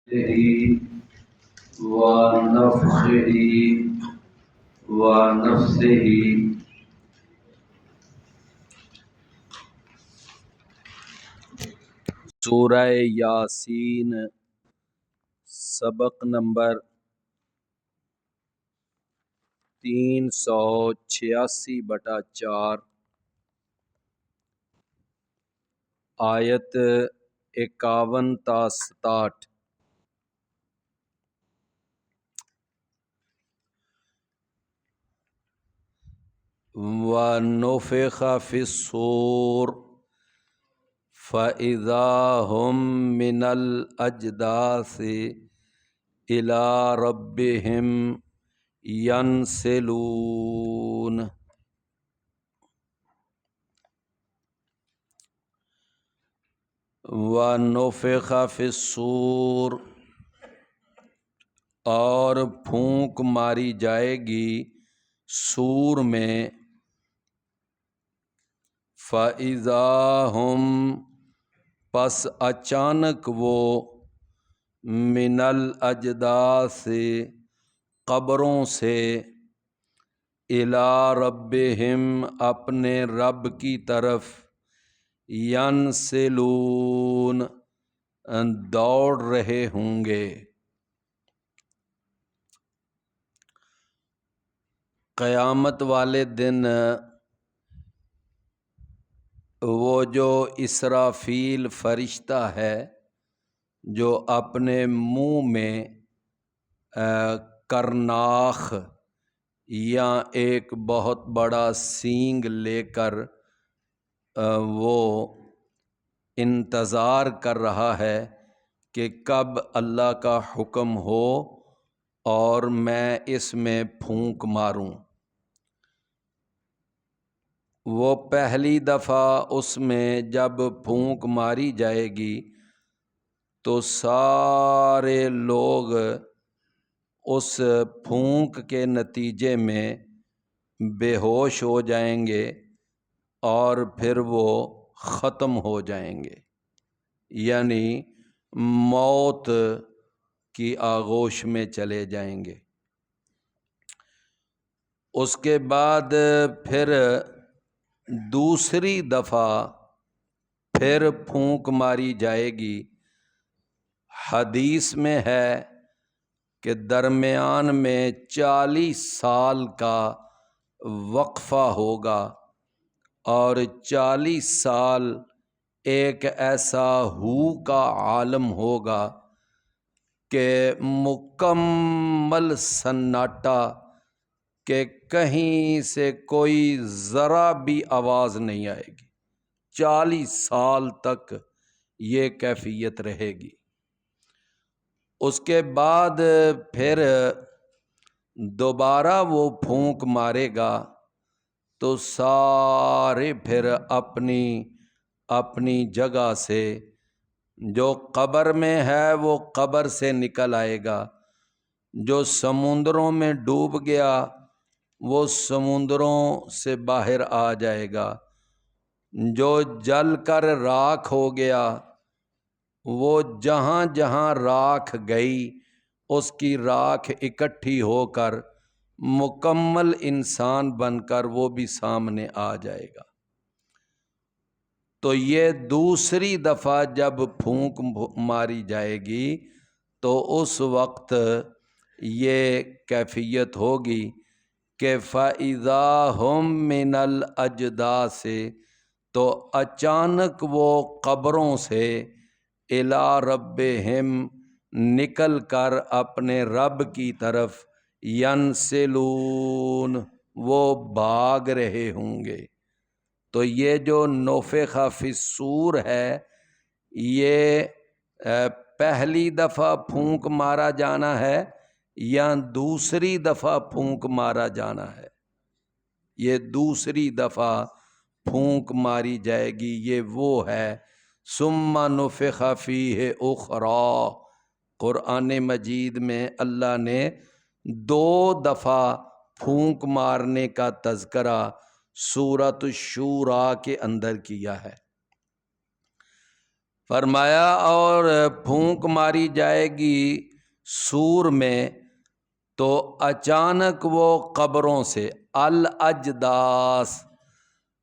ونفخه ونفسه سورہ یاسین سبق نمبر 386/4 آیت 51 تا 67۔ وَنُفِخَ فِي الصُّورِ فَإِذَا هُم مِّنَ الْأَجْدَاثِ إِلَىٰ رَبِّهِمْ يَنْسِلُونَ۔ وَنُفِخَ فِي الصُّورِ، اور پھونک ماری جائے گی سور میں۔ فَإِذَا هُم، پس اچانک وہ، من الاجداث، قبروں سے، الی ربہم، اپنے رب کی طرف، ینسلون، دوڑ رہے ہوں گے۔ قیامت والے دن وہ جو اسرافیل فرشتہ ہے جو اپنے منہ میں کرناخ یا ایک بہت بڑا سینگ لے کر وہ انتظار کر رہا ہے کہ کب اللہ کا حکم ہو اور میں اس میں پھونک ماروں۔ وہ پہلی دفعہ اس میں جب پھونک ماری جائے گی تو سارے لوگ اس پھونک کے نتیجے میں بے ہوش ہو جائیں گے اور پھر وہ ختم ہو جائیں گے، یعنی موت کی آغوش میں چلے جائیں گے۔ اس کے بعد پھر دوسری دفعہ پھر پھونک ماری جائے گی۔ حدیث میں ہے کہ درمیان میں 40 سال کا وقفہ ہوگا، اور 40 سال ایک ایسا ہو کا عالم ہوگا کہ مکمل سناٹا، کہ کہیں سے کوئی ذرا بھی آواز نہیں آئے گی۔ 40 سال تک یہ کیفیت رہے گی۔ اس کے بعد پھر دوبارہ وہ پھونک مارے گا تو سارے پھر اپنی اپنی جگہ سے، جو قبر میں ہے وہ قبر سے نکل آئے گا، جو سمندروں میں ڈوب گیا وہ سمندروں سے باہر آ جائے گا، جو جل کر راکھ ہو گیا وہ جہاں جہاں راکھ گئی اس کی راکھ اکٹھی ہو کر مکمل انسان بن کر وہ بھی سامنے آ جائے گا۔ تو یہ دوسری دفعہ جب پھونک ماری جائے گی تو اس وقت یہ کیفیت ہوگی کہ فَإِذَا هُم مِّنَ الْأَجْدَاثِ، تو اچانک وہ قبروں سے، اِلَىٰ رَبِّهِمْ، نکل کر اپنے رب کی طرف، يَنْسِلُونَ، وہ بھاگ رہے ہوں گے۔ تو یہ جو نُفِخَ فِي الصُّورِ ہے، یہ پہلی دفعہ پھونک مارا جانا ہے یا دوسری دفعہ پھونک مارا جانا ہے؟ یہ دوسری دفعہ پھونک ماری جائے گی، یہ وہ ہے۔ ثُمَّ نُفِخَ فِيهِ أُخْرَىٰ، قرآن مجید میں اللہ نے 2 دفعہ پھونک مارنے کا تذکرہ سورۃ الشورى کے اندر کیا ہے۔ فرمایا اور پھونک ماری جائے گی سور میں تو اچانک وہ قبروں سے الاجداث،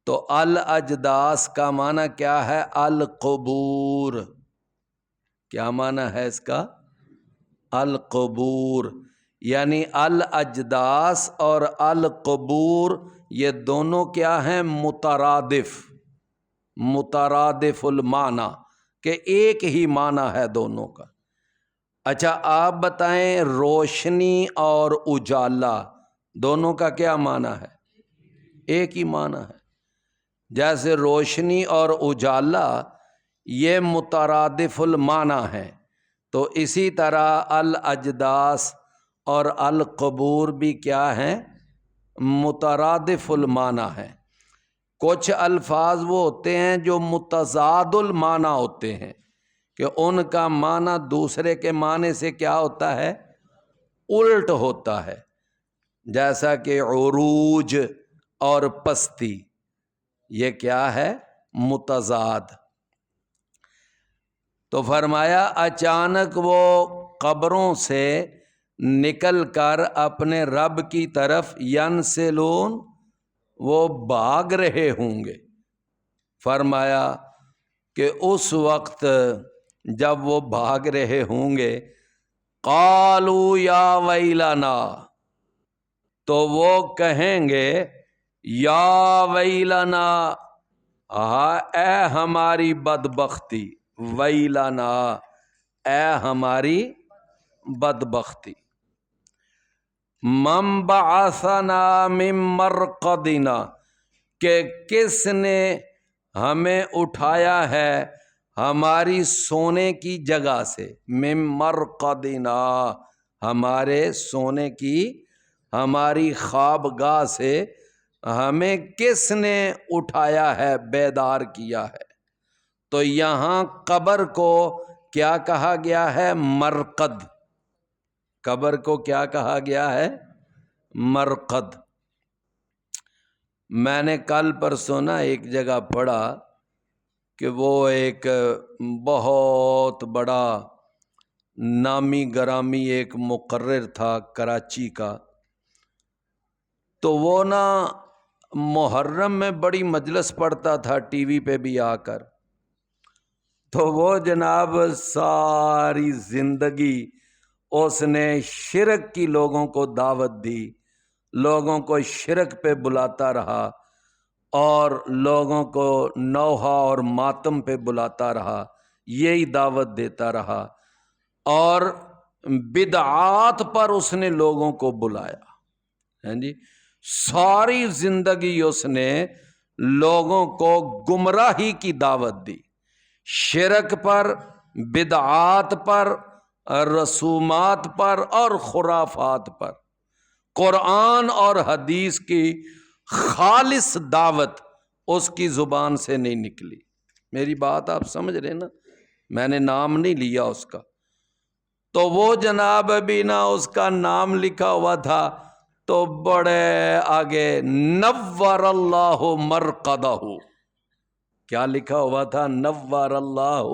تو الاجداث کا معنی کیا ہے؟ القبور۔ کیا معنی ہے اس کا؟ القبور، یعنی الاجداث اور القبور یہ دونوں کیا ہیں؟ مترادف، مترادف المعنی، کہ ایک ہی معنی ہے دونوں کا۔ اچھا آپ بتائیں روشنی اور اجالا دونوں کا کیا معنی ہے؟ ایک ہی معنی ہے۔ جیسے روشنی اور اجالا یہ مترادف المعنی ہے، تو اسی طرح الاجداث اور القبور بھی کیا ہیں؟ مترادف المعنی ہیں۔ کچھ الفاظ وہ ہوتے ہیں جو متضاد المعنی ہوتے ہیں، کہ ان کا معنی دوسرے کے معنی سے کیا ہوتا ہے؟ الٹ ہوتا ہے، جیسا کہ عروج اور پستی، یہ کیا ہے؟ متضاد۔ تو فرمایا اچانک وہ قبروں سے نکل کر اپنے رب کی طرف ینسلون، وہ بھاگ رہے ہوں گے۔ فرمایا کہ اس وقت جب وہ بھاگ رہے ہوں گے، قالوا یا ویلنا، تو وہ کہیں گے یا ویلنا، اے ہماری بدبختی، ویلنا اے ہماری بدبختی، من بعثنا من مرقدنا، کہ کس نے ہمیں اٹھایا ہے ہماری سونے کی جگہ سے، من مرقدنا ہمارے سونے کی، ہماری خوابگاہ سے ہمیں کس نے اٹھایا ہے، بیدار کیا ہے۔ تو یہاں قبر کو کیا کہا گیا ہے؟ مرقد۔ قبر کو کیا کہا گیا ہے؟ مرقد۔ میں نے کل پرسوں نا ایک جگہ پڑھا کہ وہ ایک بہت بڑا نامی گرامی ایک مقرر تھا کراچی کا، تو وہ نا محرم میں بڑی مجلس پڑھتا تھا ٹی وی پہ بھی آ کر، تو وہ جناب ساری زندگی اس نے شرک کی لوگوں کو دعوت دی، لوگوں کو شرک پہ بلاتا رہا، اور لوگوں کو نوحہ اور ماتم پہ بلاتا رہا، یہی دعوت دیتا رہا، اور بدعات پر اس نے لوگوں کو بلایا۔ ہاں جی، ساری زندگی اس نے لوگوں کو گمراہی کی دعوت دی، شرک پر، بدعات پر، رسومات پر اور خرافات پر۔ قرآن اور حدیث کی خالص دعوت اس کی زبان سے نہیں نکلی۔ میری بات آپ سمجھ رہے نا؟ میں نے نام نہیں لیا اس کا، تو وہ جناب ابھی نا اس کا نام لکھا ہوا تھا، تو بڑے آگے نور اللہ مرقدہ، کیا لکھا ہوا تھا؟ نور اللہ،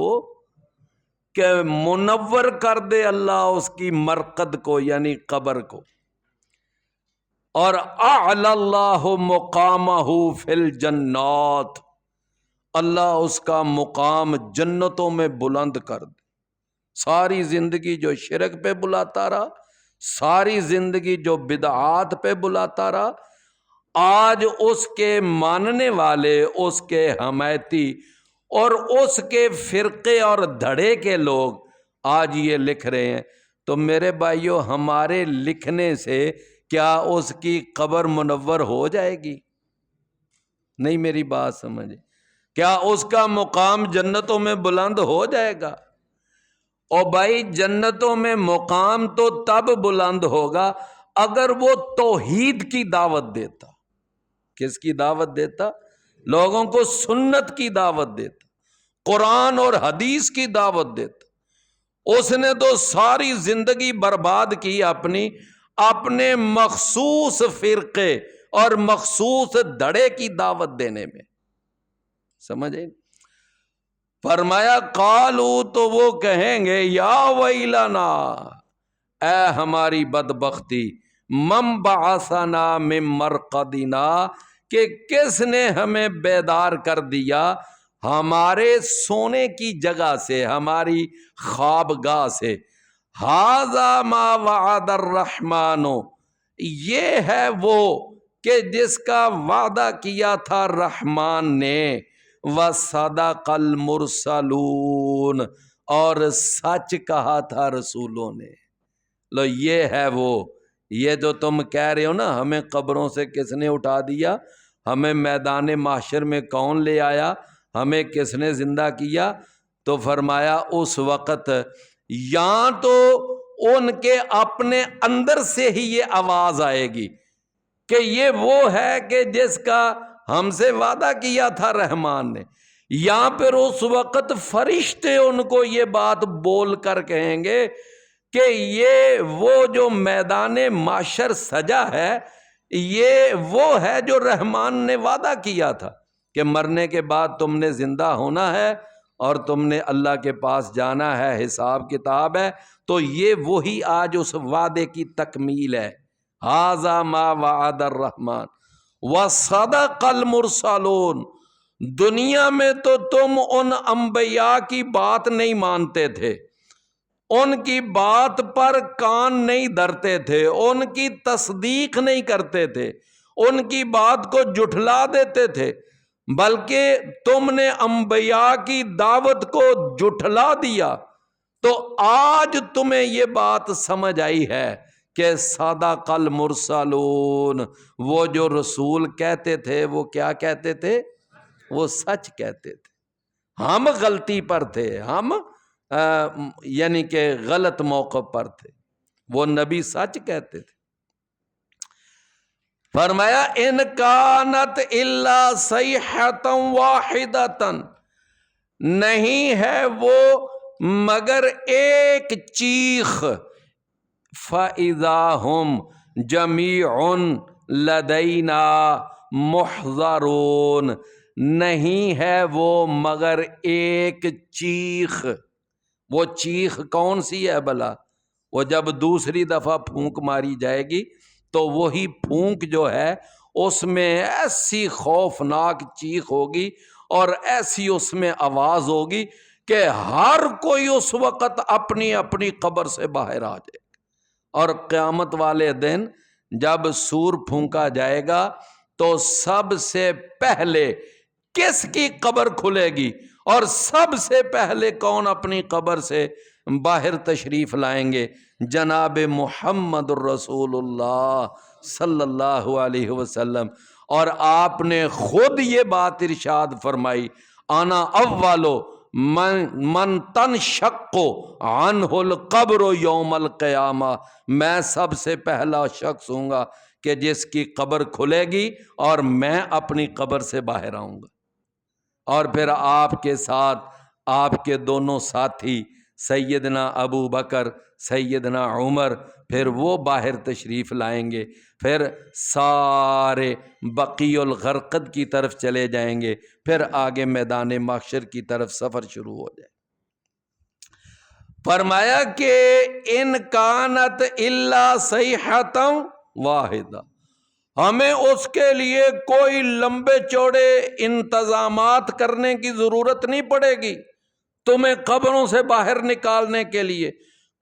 کہ منور کر دے اللہ اس کی مرقد کو، یعنی قبر کو، اور اعلی اللہ مقامہ فی الجنات، اللہ اس کا مقام جنتوں میں بلند کر دے۔ ساری زندگی جو شرک پہ بلاتا رہا، ساری زندگی جو بدعات پہ بلاتا رہا، آج اس کے ماننے والے، اس کے حمایتی اور اس کے فرقے اور دھڑے کے لوگ آج یہ لکھ رہے ہیں، تو میرے بھائیو ہمارے لکھنے سے کیا اس کی قبر منور ہو جائے گی؟ نہیں، میری بات سمجھے، کیا اس کا مقام جنتوں میں بلند ہو جائے گا؟ اور بھائی جنتوں میں مقام تو تب بلند ہوگا اگر وہ توحید کی دعوت دیتا۔ کس کی دعوت دیتا؟ لوگوں کو سنت کی دعوت دیتا، قرآن اور حدیث کی دعوت دیتا۔ اس نے تو ساری زندگی برباد کی اپنے مخصوص فرقے اور مخصوص دھڑے کی دعوت دینے میں، سمجھے؟ فرمایا قالو تو وہ کہیں گے یا ویلنا، اے ہماری بدبختی، من بعثنا من مرقدنا، کہ کس نے ہمیں بیدار کر دیا ہمارے سونے کی جگہ سے، ہماری خوابگاہ سے۔ ھذا ما وعد الرحمن، یہ ہے وہ کہ جس کا وعدہ کیا تھا رحمان نے، وصدق المرسلون، اور سچ کہا تھا رسولوں نے۔ لو یہ ہے وہ، یہ جو تم کہہ رہے ہو نا ہمیں قبروں سے کس نے اٹھا دیا، ہمیں میدان محشر میں کون لے آیا، ہمیں کس نے زندہ کیا، تو فرمایا اس وقت یا تو ان کے اپنے اندر سے ہی یہ آواز آئے گی کہ یہ وہ ہے کہ جس کا ہم سے وعدہ کیا تھا رحمان نے، یا پھر اس وقت فرشتے ان کو یہ بات بول کر کہیں گے کہ یہ وہ جو میدان معاشر سجا ہے، یہ وہ ہے جو رحمان نے وعدہ کیا تھا کہ مرنے کے بعد تم نے زندہ ہونا ہے اور تم نے اللہ کے پاس جانا ہے، حساب کتاب ہے۔ تو یہ وہی آج اس وعدے کی تکمیل ہے۔ ھذا ما وعد الرحمن وصدق المرسلون۔ دنیا میں تو تم ان انبیاء کی بات نہیں مانتے تھے، ان کی بات پر کان نہیں دھرتے تھے، ان کی تصدیق نہیں کرتے تھے، ان کی بات کو جھٹلا دیتے تھے، بلکہ تم نے انبیاء کی دعوت کو جھٹلا دیا۔ تو آج تمہیں یہ بات سمجھ آئی ہے کہ صدق المرسلون، وہ جو رسول کہتے تھے وہ کیا کہتے تھے؟ وہ سچ کہتے تھے۔ ہم غلطی پر تھے، ہم یعنی کہ غلط موقع پر تھے، وہ نبی سچ کہتے تھے۔ فرمایا ان کانت الا صیحۃ واحدۃ، نہیں ہے وہ مگر ایک چیخ، فَإِذَا هُمْ جَمِيعٌ لَدَيْنَا مُحْضَرُونَ، نہیں ہے وہ مگر ایک چیخ۔ وہ چیخ کون سی ہے بھلا؟ وہ جب دوسری دفعہ پھونک ماری جائے گی تو وہی پھونک جو ہے اس میں ایسی خوفناک چیخ ہوگی اور ایسی اس میں آواز ہوگی کہ ہر کوئی اس وقت اپنی اپنی قبر سے باہر آ جائے گا۔ اور قیامت والے دن جب سور پھونکا جائے گا تو سب سے پہلے کس کی قبر کھلے گی اور سب سے پہلے کون اپنی قبر سے باہر تشریف لائیں گے؟ جناب محمد الرسول اللہ صلی اللہ علیہ وسلم۔ اور آپ نے خود یہ بات ارشاد فرمائی، انا اولو من تنشق عنہ القبر یوم القیامہ، میں سب سے پہلا شخص ہوں گا کہ جس کی قبر کھلے گی اور میں اپنی قبر سے باہر آؤں گا۔ اور پھر آپ کے ساتھ آپ کے دونوں ساتھی سیدنا ابو بکر، سیدنا عمر، پھر وہ باہر تشریف لائیں گے، پھر سارے بقیع الغرقد کی طرف چلے جائیں گے، پھر آگے میدان محشر کی طرف سفر شروع ہو جائے۔ فرمایا کہ ان کانت الا صیحۃ واحدہ، ہمیں اس کے لیے کوئی لمبے چوڑے انتظامات کرنے کی ضرورت نہیں پڑے گی، تمہیں قبروں سے باہر نکالنے کے لیے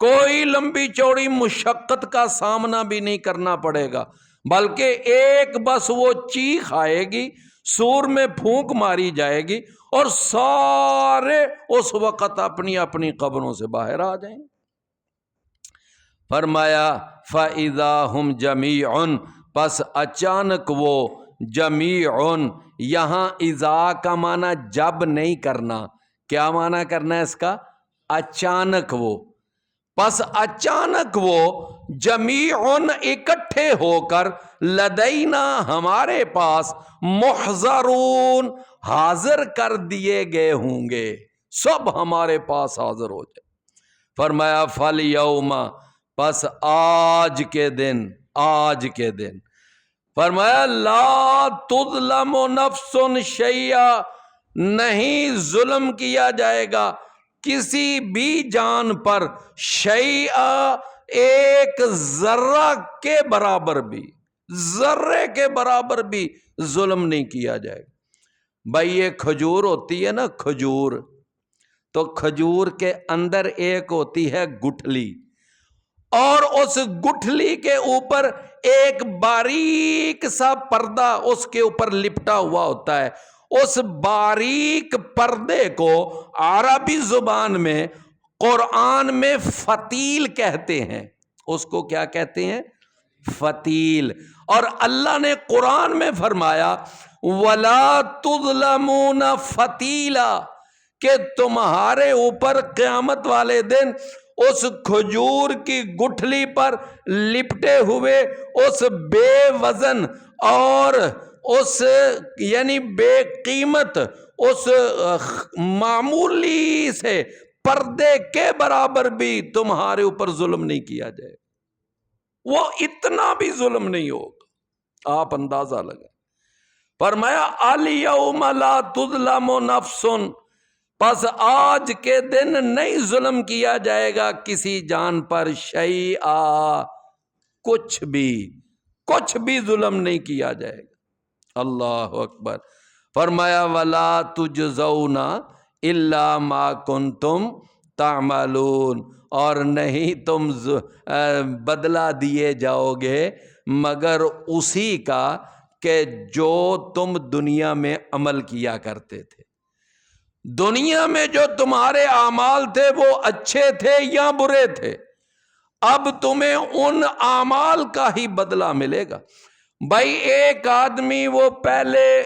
کوئی لمبی چوڑی مشقت کا سامنا بھی نہیں کرنا پڑے گا، بلکہ ایک بس وہ چیخ آئے گی، سور میں پھونک ماری جائے گی اور سارے اس وقت اپنی اپنی قبروں سے باہر آ جائیں گے۔ فرمایا فَإِذَا هُمْ جَمِيعٌ، پس اچانک وہ، جمیعن یہاں اذا کا معنی جب نہیں کرنا، کیا معنی کرنا ہے اس کا؟ اچانک وہ، پس اچانک وہ، جمیعن اکٹھے ہو کر، لدینا ہمارے پاس، محضرون حاضر کر دیے گئے ہوں گے، سب ہمارے پاس حاضر ہو جائے۔ فرمایا فالیوم، پس آج کے دن، آج کے دن، فرمایا لا تظلم نفس شیئا، نہیں ظلم کیا جائے گا کسی بھی جان پر، شیئا ایک ذرہ کے برابر بھی، ذرے کے برابر بھی ظلم نہیں کیا جائے گا۔ بھائی یہ کھجور ہوتی ہے نا، کھجور، تو کھجور کے اندر ایک ہوتی ہے گٹھلی، اور اس گٹھلی کے اوپر ایک باریک سا پردہ اس کے اوپر لپٹا ہوا ہوتا ہے۔ اس باریک پردے کو عربی زبان میں، قرآن میں فتیل کہتے ہیں۔ اس کو کیا کہتے ہیں؟ فتیل۔ اور اللہ نے قرآن میں فرمایا وَلَا تُظْلَمُونَ فَتِيلًا، کہ تمہارے اوپر قیامت والے دن اس کھجور کی گٹھلی پر لپٹے ہوئے اس بے وزن اور اس یعنی بے قیمت اس معمولی سے پردے کے برابر بھی تمہارے اوپر ظلم نہیں کیا جائے، وہ اتنا بھی ظلم نہیں ہوگا۔ آپ اندازہ لگائیں۔ فرمایا الیوم لا تظلم نفس، پس آج کے دن نہیں ظلم کیا جائے گا کسی جان پر، شیئا کچھ بھی ظلم نہیں کیا جائے گا۔ اللہ اکبر۔ فرمایا ولا تجزون الا ما کنتم تعملون، اور نہیں تم بدلہ دیے جاؤ گے مگر اسی کا کہ جو تم دنیا میں عمل کیا کرتے تھے۔ دنیا میں جو تمہارے اعمال تھے وہ اچھے تھے یا برے تھے، اب تمہیں ان اعمال کا ہی بدلہ ملے گا۔ بھائی ایک آدمی وہ پہلے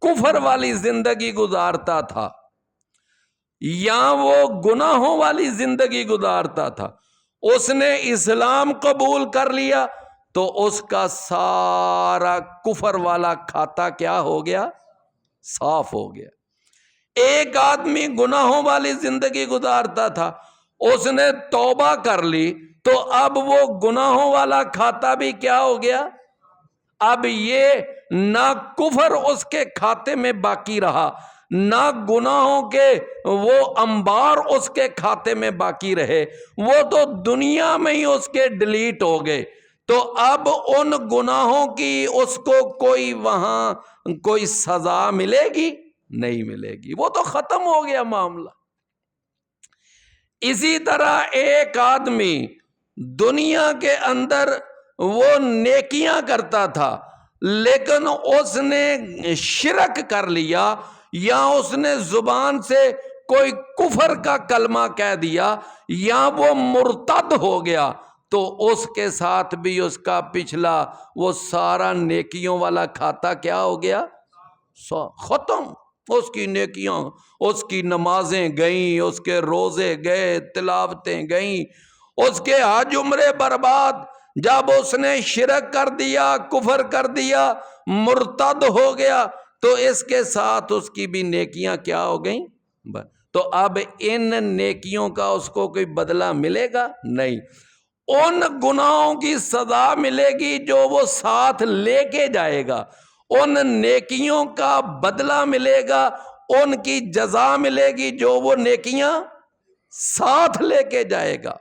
کفر والی زندگی گزارتا تھا یا وہ گناہوں والی زندگی گزارتا تھا، اس نے اسلام قبول کر لیا تو اس کا سارا کفر والا کھاتا کیا ہو گیا؟ صاف ہو گیا۔ ایک آدمی گناہوں والی زندگی گزارتا تھا، اس نے توبہ کر لی تو اب وہ گناہوں والا کھاتا بھی کیا ہو گیا؟ اب یہ نہ کفر اس کے کھاتے میں باقی رہا، نہ گناہوں کے وہ انبار اس کے کھاتے میں باقی رہے، وہ تو دنیا میں ہی اس کے ڈیلیٹ ہو گئے۔ تو اب ان گناہوں کی اس کو کوئی وہاں کوئی سزا ملے گی؟ نہیں ملے گی، وہ تو ختم ہو گیا معاملہ۔ اسی طرح ایک آدمی دنیا کے اندر وہ نیکیاں کرتا تھا لیکن اس نے شرک کر لیا یا اس نے زبان سے کوئی کفر کا کلمہ کہہ دیا یا وہ مرتد ہو گیا، تو اس کے ساتھ بھی اس کا پچھلا وہ سارا نیکیوں والا کھاتا کیا ہو گیا؟ ختم۔ اس کی نیکیاں، اس کی نمازیں گئیں، اس کے روزے گئے، تلاوتیں گئیں، اس کے حج عمرے برباد۔ جب اس نے شرک کر دیا، کفر کر دیا، مرتد ہو گیا، تو اس کے ساتھ اس کی بھی نیکیاں کیا ہو گئیں؟ تو اب ان نیکیوں کا اس کو کوئی بدلہ ملے گا؟ نہیں۔ ان گناہوں کی سزا ملے گی جو وہ ساتھ لے کے جائے گا، ان نیکیوں کا بدلہ ملے گا، ان کی جزا ملے گی جو وہ نیکیاں ساتھ لے کے جائے گا۔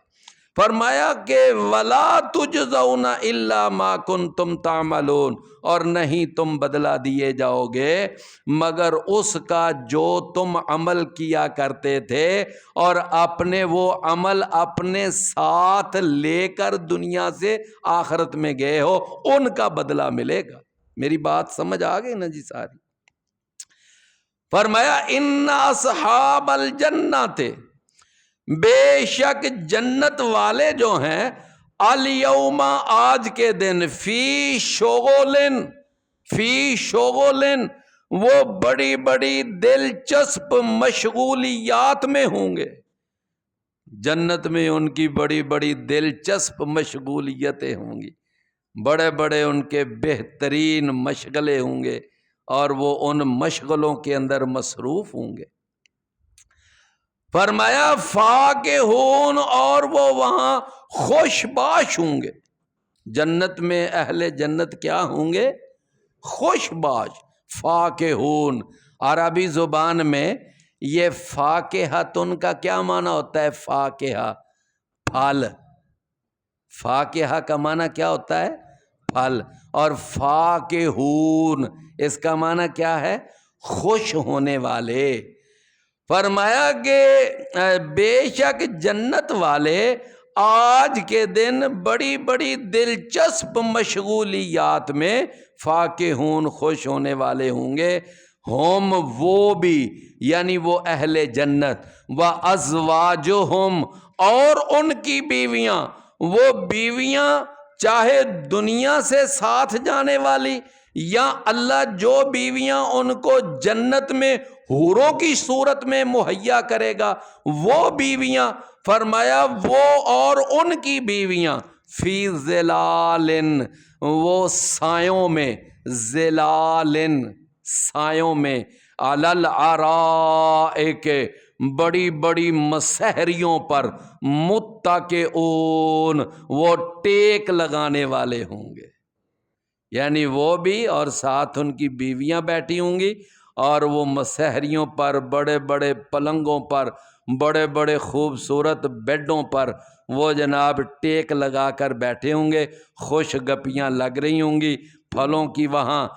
فرمایا کہ وَلَا تُجْزَوْنَ إِلَّا مَا كُنْتُمْ تَعْمَلُونَ، اور نہیں تم بدلہ دیے جاؤ گے مگر اس کا جو تم عمل کیا کرتے تھے، اور اپنے وہ عمل اپنے ساتھ لے کر دنیا سے آخرت میں گئے ہو، ان کا بدلہ ملے گا۔ میری بات سمجھ آ گئی نا جی ساری؟ فرمایا ان اصحاب الجنت، بے شک جنت والے جو ہیں، الیوم آج کے دن، فی شغلن وہ بڑی بڑی دلچسپ مشغولیات میں ہوں گے۔ جنت میں ان کی بڑی بڑی دلچسپ مشغولیتیں ہوں گی، بڑے بڑے ان کے بہترین مشغلے ہوں گے، اور وہ ان مشغلوں کے اندر مصروف ہوں گے۔ فرمایا فاکہون، اور وہ وہاں خوش باش ہوں گے۔ جنت میں اہل جنت کیا ہوں گے؟ خوش باش، فاکہون۔ عربی زبان میں یہ فاکہۃن کا کیا معنی ہوتا ہے؟ فاکہہ، پھل۔ فاکہہ کا معنی کیا ہوتا ہے؟ پھل۔ اور فاکہون اس کا معنی کیا ہے؟ خوش ہونے والے۔ فرمایا کہ بے شک جنت والے آج کے دن بڑی بڑی دلچسپ مشغولیات میں فاکہون خوش ہونے والے ہوں گے۔ ہم وہ بھی، یعنی وہ اہل جنت، وازواجہم اور ان کی بیویاں، وہ بیویاں چاہے دنیا سے ساتھ جانے والی یا اللہ جو بیویاں ان کو جنت میں حوروں کی صورت میں مہیا کرے گا وہ بیویاں، فرمایا وہ اور ان کی بیویاں فی ظلال، وہ سایوں میں، ظلال سایوں میں، علی الارائک بڑی بڑی مسہریوں پر، متکئون وہ ٹیک لگانے والے ہوں گے، یعنی وہ بھی اور ساتھ ان کی بیویاں بیٹھی ہوں گی، اور وہ مسہریوں پر، بڑے بڑے پلنگوں پر، بڑے بڑے خوبصورت بیڈوں پر وہ جناب ٹیک لگا کر بیٹھے ہوں گے، خوش گپیاں لگ رہی ہوں گی، پھلوں کی وہاں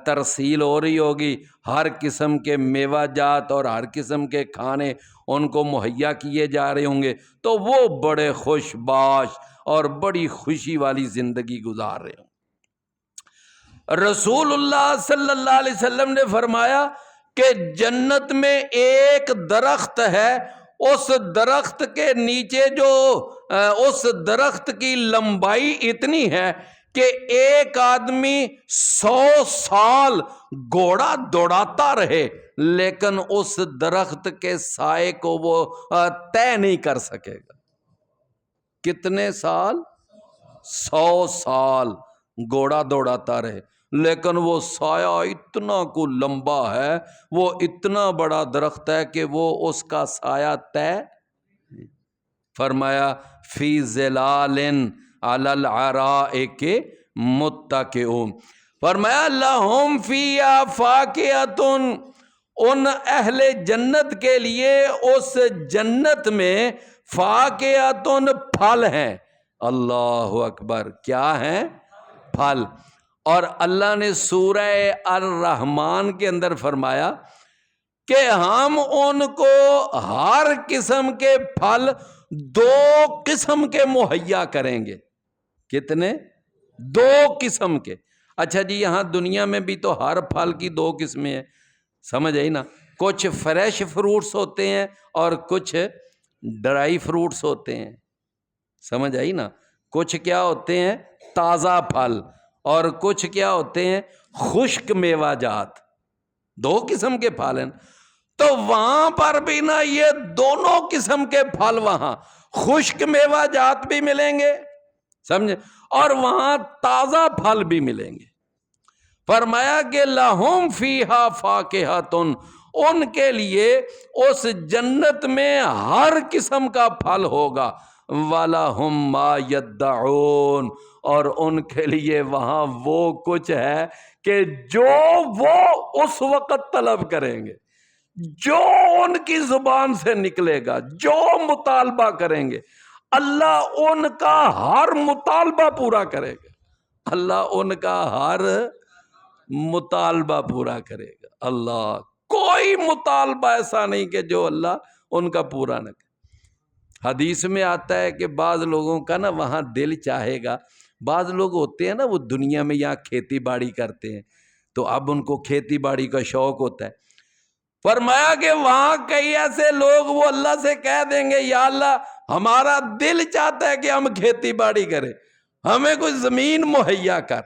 ترسیل ہو رہی ہوگی، ہر قسم کے میوہ جات اور ہر قسم کے کھانے ان کو مہیا کیے جا رہے ہوں گے، تو وہ بڑے خوش باش اور بڑی خوشی والی زندگی گزار رہے ہوں۔ رسول اللہ صلی اللہ علیہ وسلم نے فرمایا کہ جنت میں ایک درخت ہے، اس درخت کے نیچے جو اس درخت کی لمبائی اتنی ہے کہ ایک آدمی 100 سال گھوڑا دوڑاتا رہے لیکن اس درخت کے سائے کو وہ طے نہیں کر سکے گا۔ کتنے سال؟ 100 سال گھوڑا دوڑاتا رہے لیکن وہ سایہ اتنا کو لمبا ہے، وہ اتنا بڑا درخت ہے کہ وہ اس کا سایہ طے۔ فرمایا فی ظلال علی الارائک متکئون، فرمایا لہم فیہا فاکہۃ، ان اہل جنت کے لیے اس جنت میں فاکہۃ پھل ہیں۔ اللہ اکبر، کیا ہیں؟ پھل۔ اور اللہ نے سورہ الرحمن کے اندر فرمایا کہ ہم ان کو ہر قسم کے پھل 2 قسم کے مہیا کریں گے۔ کتنے؟ 2 قسم کے۔ اچھا جی، یہاں دنیا میں بھی تو ہر پھل کی 2 قسمیں ہیں، سمجھ آئی نا؟ کچھ فریش فروٹس ہوتے ہیں اور کچھ ڈرائی فروٹس ہوتے ہیں، سمجھ آئی نا؟ کچھ کیا ہوتے ہیں؟ تازہ پھل، اور کچھ کیا ہوتے ہیں؟ خشک میوہ جات۔ 2 قسم کے پھل ہیں۔ تو وہاں پر بھی نا یہ دونوں قسم کے پھل، وہاں خشک میوہ جات بھی ملیں گے، سمجھے، اور وہاں تازہ پھل بھی ملیں گے۔ فرمایا کہ لہم فیہا فاکہۃ، ان کے لیے اس جنت میں ہر قسم کا پھل ہوگا، وَلَهُم مَّا يَدَّعُونَ، اور ان کے لیے وہاں وہ کچھ ہے کہ جو وہ اس وقت طلب کریں گے، جو ان کی زبان سے نکلے گا، جو مطالبہ کریں گے، اللہ ان کا ہر مطالبہ پورا کرے گا، اللہ ان کا ہر مطالبہ پورا کرے گا۔ اللہ، کوئی مطالبہ ایسا نہیں کہ جو اللہ ان کا پورا نہ کرے۔ حدیث میں آتا ہے کہ بعض لوگوں کا نا وہاں دل چاہے گا، بعض لوگ ہوتے ہیں نا وہ دنیا میں یہاں کھیتی باڑی کرتے ہیں تو اب ان کو کھیتی باڑی کا شوق ہوتا ہے۔ فرمایا کہ وہاں کئی ایسے لوگ وہ اللہ سے کہہ دیں گے یا اللہ ہمارا دل چاہتا ہے کہ ہم کھیتی باڑی کریں، ہمیں کوئی زمین مہیا کر۔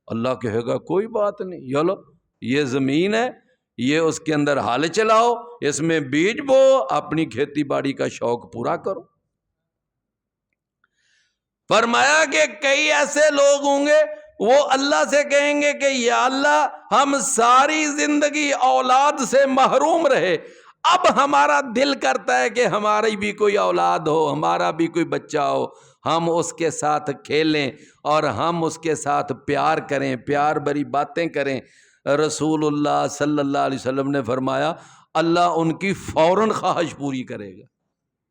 اللہ کہے گا کوئی بات نہیں، یلو یہ زمین ہے، یہ اس کے اندر ہل چلاؤ، اس میں بیج بو، اپنی کھیتی باڑی کا شوق پورا کرو۔ فرمایا کہ کئی ایسے لوگ ہوں گے وہ اللہ سے کہیں گے کہ یا اللہ ہم ساری زندگی اولاد سے محروم رہے، اب ہمارا دل کرتا ہے کہ ہماری بھی کوئی اولاد ہو، ہمارا بھی کوئی بچہ ہو، ہم اس کے ساتھ کھیلیں اور ہم اس کے ساتھ پیار کریں، پیار بھری باتیں کریں۔ رسول اللہ صلی اللہ علیہ وسلم نے فرمایا اللہ ان کی فوراً خواہش پوری کرے گا۔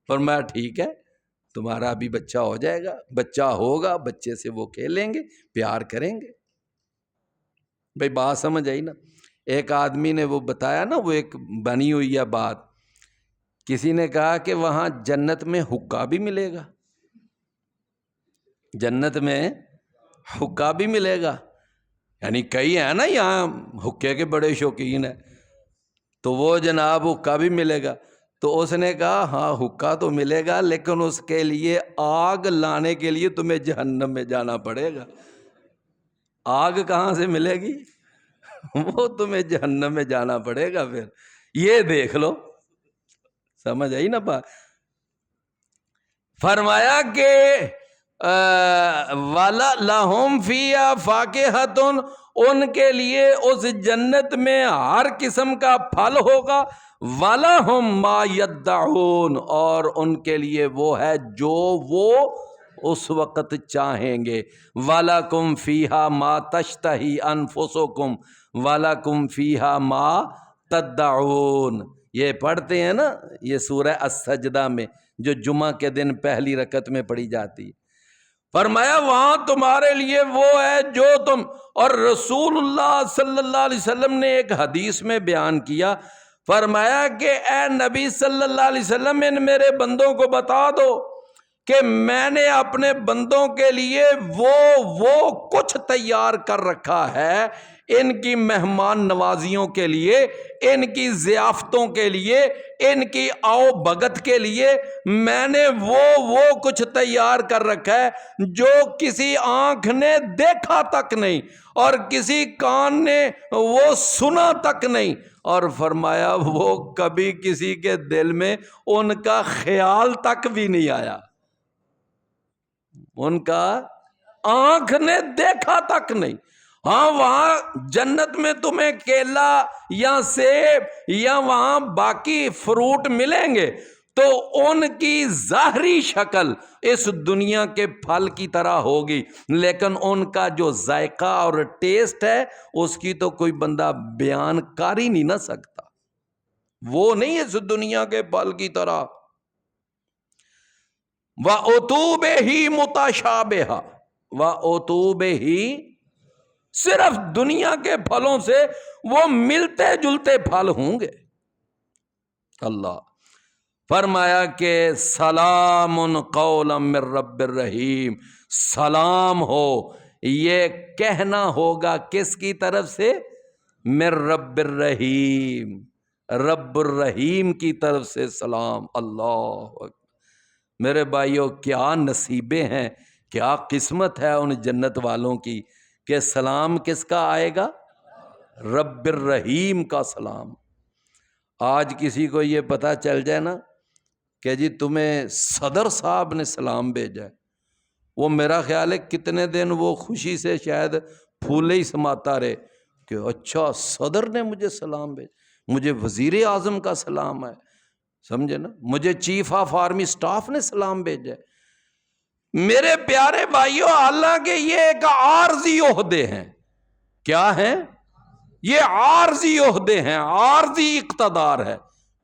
فرمایا ٹھیک ہے، تمہارا ابھی بچہ ہو جائے گا، بچہ ہوگا، بچے سے وہ کھیلیں گے، پیار کریں گے۔ بھئی بات سمجھ آئی نا؟ ایک آدمی نے وہ بتایا نا، وہ ایک بنی ہوئی ہے بات، کسی نے کہا کہ وہاں جنت میں حقہ بھی ملے گا، جنت میں حقہ بھی ملے گا، یعنی کئی ہیں نا یہاں حقے کے بڑے شوقین ہیں، تو وہ جناب حقہ بھی ملے گا۔ تو اس نے کہا ہاں حقہ تو ملے گا، لیکن اس کے لیے آگ لانے کے لیے تمہیں جہنم میں جانا پڑے گا۔ آگ کہاں سے ملے گی؟ وہ تمہیں جہنم میں جانا پڑے گا۔ پھر یہ دیکھ لو، سمجھ آئی نا بات؟ فرمایا کہ والا لہم فیہا فاکہۃ، ان کے لیے اس جنت میں ہر قسم کا پھل ہوگا، وَلَهُم مَا يَدَّعُونَ، اور ان کے لیے وہ ہے جو وہ اس وقت چاہیں گے۔ وَلَكُمْ فِيهَا مَا تَشْتَهِي أَنفُسُكُمْ وَلَكُمْ فِيهَا مَا تَدَّعُونَ۔ یہ پڑھتے ہیں نا یہ سورہ السجدہ میں، جو جمعہ کے دن پہلی رکعت میں پڑھی جاتی ہے۔ فرمایا وہاں تمہارے لیے وہ ہے جو تم، اور رسول اللہ صلی اللہ علیہ وسلم نے ایک حدیث میں بیان کیا، فرمایا کہ اے نبی صلی اللہ علیہ وسلم ان میرے بندوں کو بتا دو کہ میں نے اپنے بندوں کے لیے وہ کچھ تیار کر رکھا ہے، ان کی مہمان نوازیوں کے لیے، ان کی ضیافتوں کے لیے، ان کی آؤ بھگت کے لیے میں نے وہ کچھ تیار کر رکھا ہے جو کسی آنکھ نے دیکھا تک نہیں اور کسی کان نے وہ سنا تک نہیں، اور فرمایا وہ کبھی کسی کے دل میں ان کا خیال تک بھی نہیں آیا، ان کا آنکھ نے دیکھا تک نہیں۔ ہاں وہاں جنت میں تمہیں کیلا یا سیب یا وہاں باقی فروٹ ملیں گے تو ان کی ظاہری شکل اس دنیا کے پھل کی طرح ہوگی، لیکن ان کا جو ذائقہ اور ٹیسٹ ہے اس کی تو کوئی بندہ بیان کر ہی نہیں نہ سکتا، وہ نہیں اس دنیا کے پھل کی طرح۔ وَأُتُوبِهِ مُتَشَابِهًا، وَأُتُوبِهِ، صرف دنیا کے پھلوں سے وہ ملتے جلتے پھل ہوں گے۔ اللہ فرمایا کہ سلام قولا من رب الرحیم، سلام ہو، یہ کہنا ہوگا کس کی طرف سے؟ من رب الرحیم، رب الرحیم کی طرف سے سلام۔ اللہ اکبر، میرے بھائیو کیا نصیبیں ہیں، کیا قسمت ہے ان جنت والوں کی کہ سلام کس کا آئے گا؟ رب الرحیم کا سلام۔ آج کسی کو یہ پتہ چل جائے نا کہ جی تمہیں صدر صاحب نے سلام بھیجا ہے، وہ میرا خیال ہے کتنے دن وہ خوشی سے شاید پھولے ہی سماتا رہے کہ اچھا صدر نے مجھے سلام بھیجا، مجھے وزیر اعظم کا سلام ہے، سمجھے نا، مجھے چیف آف آرمی سٹاف نے سلام بھیجا ہے۔ میرے پیارے بھائیوں حالانکہ یہ ایک عارضی عہدے ہیں، کیا ہیں یہ؟ عارضی عہدے ہیں، عارضی اقتدار ہے،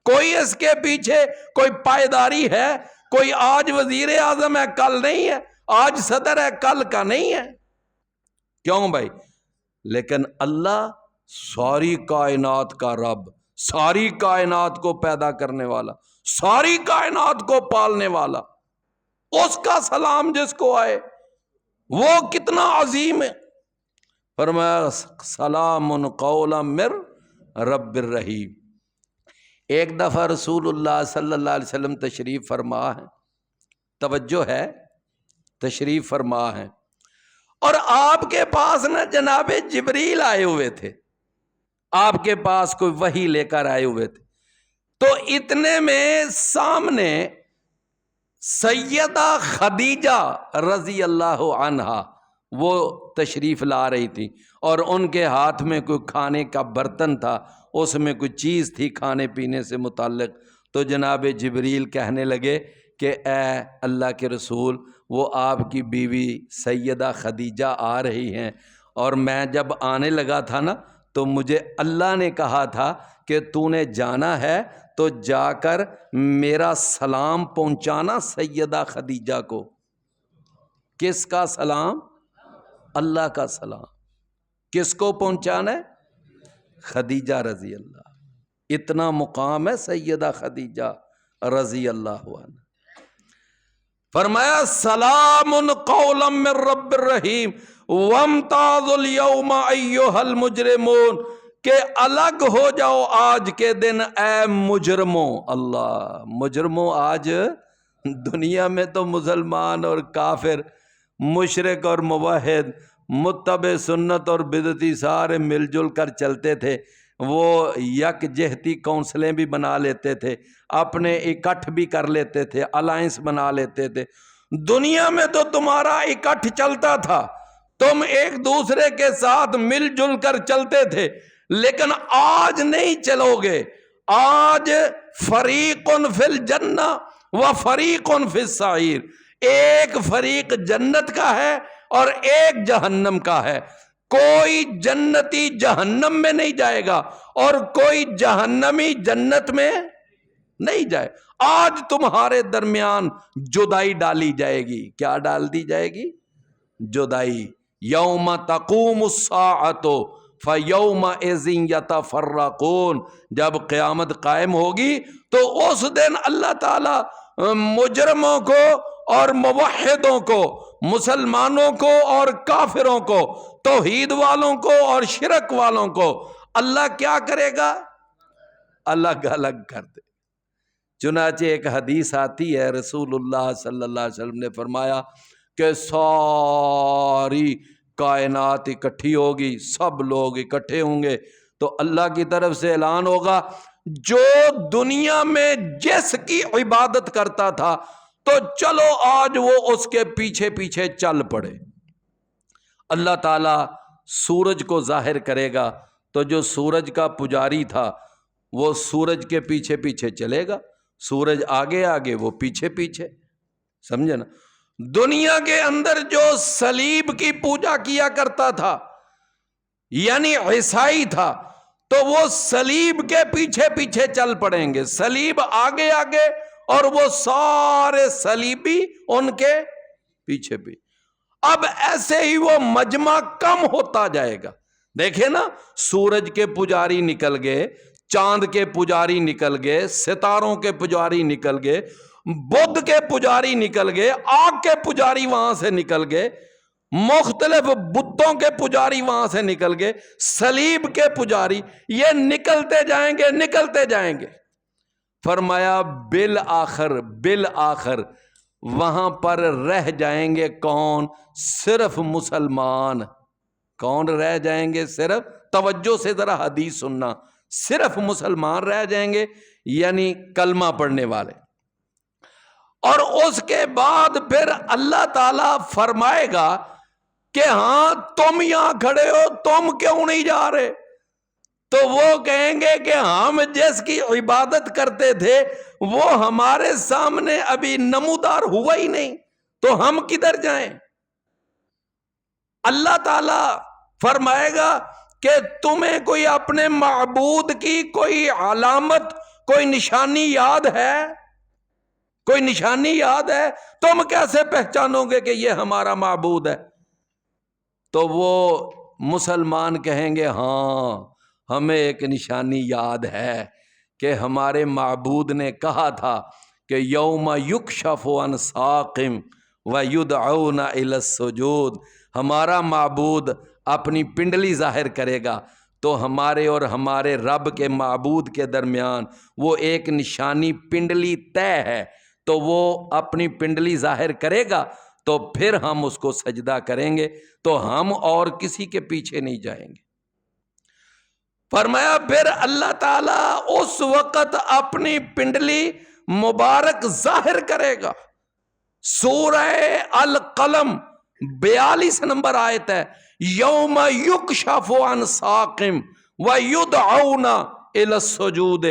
کوئی اس کے پیچھے کوئی پائیداری ہے؟ کوئی آج وزیر اعظم ہے کل نہیں ہے، آج صدر ہے کل کا نہیں ہے، کیوں بھائی؟ لیکن اللہ ساری کائنات کا رب، ساری کائنات کو پیدا کرنے والا، ساری کائنات کو پالنے والا، اس کا سلام جس کو آئے وہ کتنا عظیم ہے۔ فرمایا سلام قولا من رب الرحیم۔ ایک دفعہ رسول اللہ صلی اللہ علیہ وسلم تشریف فرما ہے، توجہ ہے، تشریف فرما ہے، اور آپ کے پاس نا جناب جبریل آئے ہوئے تھے، آپ کے پاس کوئی وحی لے کر آئے ہوئے تھے، تو اتنے میں سامنے سیدہ خدیجہ رضی اللہ عنہا وہ تشریف لا رہی تھی، اور ان کے ہاتھ میں کوئی کھانے کا برتن تھا، اس میں کوئی چیز تھی کھانے پینے سے متعلق، تو جناب جبریل کہنے لگے کہ اے اللہ کے رسول، وہ آپ کی بیوی سیدہ خدیجہ آ رہی ہیں، اور میں جب آنے لگا تھا نا تو مجھے اللہ نے کہا تھا کہ تو نے جانا ہے تو جا کر میرا سلام پہنچانا سیدہ خدیجہ کو۔ کس کا سلام؟ اللہ کا سلام۔ کس کو پہنچانا ہے؟ خدیجہ رضی اللہ۔ اتنا مقام ہے سیدہ خدیجہ رضی اللہ عنہ۔ فرمایا سلام قولا من رب الرحیم وامتازوا اليوم ایھا المجرمون، کہ الگ ہو جاؤ آج کے دن اے مجرموں۔ اللہ، مجرموں آج دنیا میں تو مسلمان اور کافر، مشرک اور موحد، متبع سنت اور بدعتی سارے مل جل کر چلتے تھے۔ وہ یک جہتی کونسلیں بھی بنا لیتے تھے، اپنے اکٹھ بھی کر لیتے تھے، الائنس بنا لیتے تھے۔ دنیا میں تو تمہارا اکٹھ چلتا تھا، تم ایک دوسرے کے ساتھ مل جل کر چلتے تھے، لیکن آج نہیں چلو گے۔ آج فریق فی الجنہ و فریق فی السعیر، ایک فریق جنت کا ہے اور ایک جہنم کا ہے۔ کوئی جنتی جہنم میں نہیں جائے گا اور کوئی جہنمی جنت میں نہیں جائے۔ آج تمہارے درمیان جدائی ڈالی جائے گی۔ کیا ڈال دی جائے گی؟ جدائی۔ یوم تقوم الساعۃ فیومئذ یتفرقون، جب قیامت قائم ہوگی تو اس دن اللہ تعالی مجرموں کو اور موحدوں کو، مسلمانوں کو اور کافروں کو، توحید والوں کو اور شرک والوں کو اللہ کیا کرے گا؟ الگ الگ کر دے۔ چنانچہ ایک حدیث آتی ہے، رسول اللہ صلی اللہ علیہ وسلم نے فرمایا کہ ساری کائنات اکٹھی ہوگی، سب لوگ اکٹھے ہوں گے، تو اللہ کی طرف سے اعلان ہوگا جو دنیا میں جس کی عبادت کرتا تھا تو چلو آج وہ اس کے پیچھے پیچھے چل پڑے۔ اللہ تعالیٰ سورج کو ظاہر کرے گا تو جو سورج کا پجاری تھا وہ سورج کے پیچھے پیچھے چلے گا، سورج آگے آگے وہ پیچھے پیچھے، سمجھے نا؟ دنیا کے اندر جو صلیب کی پوجا کیا کرتا تھا یعنی عیسائی تھا تو وہ صلیب کے پیچھے پیچھے چل پڑیں گے، صلیب آگے آگے اور وہ سارے صلیبی ان کے پیچھے بھی۔ اب ایسے ہی وہ مجمع کم ہوتا جائے گا۔ دیکھیں نا، سورج کے پجاری نکل گئے، چاند کے پجاری نکل گئے، ستاروں کے پجاری نکل گئے، بدھ کے پجاری نکل گئے، آگ کے پجاری وہاں سے نکل گئے، مختلف بتوں کے پجاری وہاں سے نکل گئے، صلیب کے پجاری، یہ نکلتے جائیں گے نکلتے جائیں گے۔ فرمایا بالآخر وہاں پر رہ جائیں گے کون؟ صرف مسلمان۔ کون رہ جائیں گے؟ صرف، توجہ سے ذرا حدیث سننا، صرف مسلمان رہ جائیں گے، یعنی کلمہ پڑھنے والے۔ اور اس کے بعد پھر اللہ تعالیٰ فرمائے گا کہ ہاں تم یہاں کھڑے ہو، تم کیوں نہیں جا رہے؟ تو وہ کہیں گے کہ ہم جس کی عبادت کرتے تھے وہ ہمارے سامنے ابھی نمودار ہوا ہی نہیں، تو ہم کدھر جائیں؟ اللہ تعالیٰ فرمائے گا کہ تمہیں کوئی اپنے معبود کی کوئی علامت، کوئی نشانی یاد ہے؟ کوئی نشانی یاد ہے؟ تم کیسے پہچانو گے کہ یہ ہمارا معبود ہے؟ تو وہ مسلمان کہیں گے ہاں ہمیں ایک نشانی یاد ہے کہ ہمارے معبود نے کہا تھا کہ یوم یکشف عن ساق ویدعون الی السجود، ہمارا معبود اپنی پنڈلی ظاہر کرے گا تو ہمارے اور ہمارے رب کے معبود کے درمیان وہ ایک نشانی پنڈلی طے ہے، تو وہ اپنی پنڈلی ظاہر کرے گا تو پھر ہم اس کو سجدہ کریں گے، تو ہم اور کسی کے پیچھے نہیں جائیں گے۔ فرمایا پھر اللہ تعالیٰ اس وقت اپنی پنڈلی مبارک ظاہر کرے گا۔ سورہ القلم 42 نمبر آیت ہے، یوم یکشف عن ساق ویدعون الی السجود۔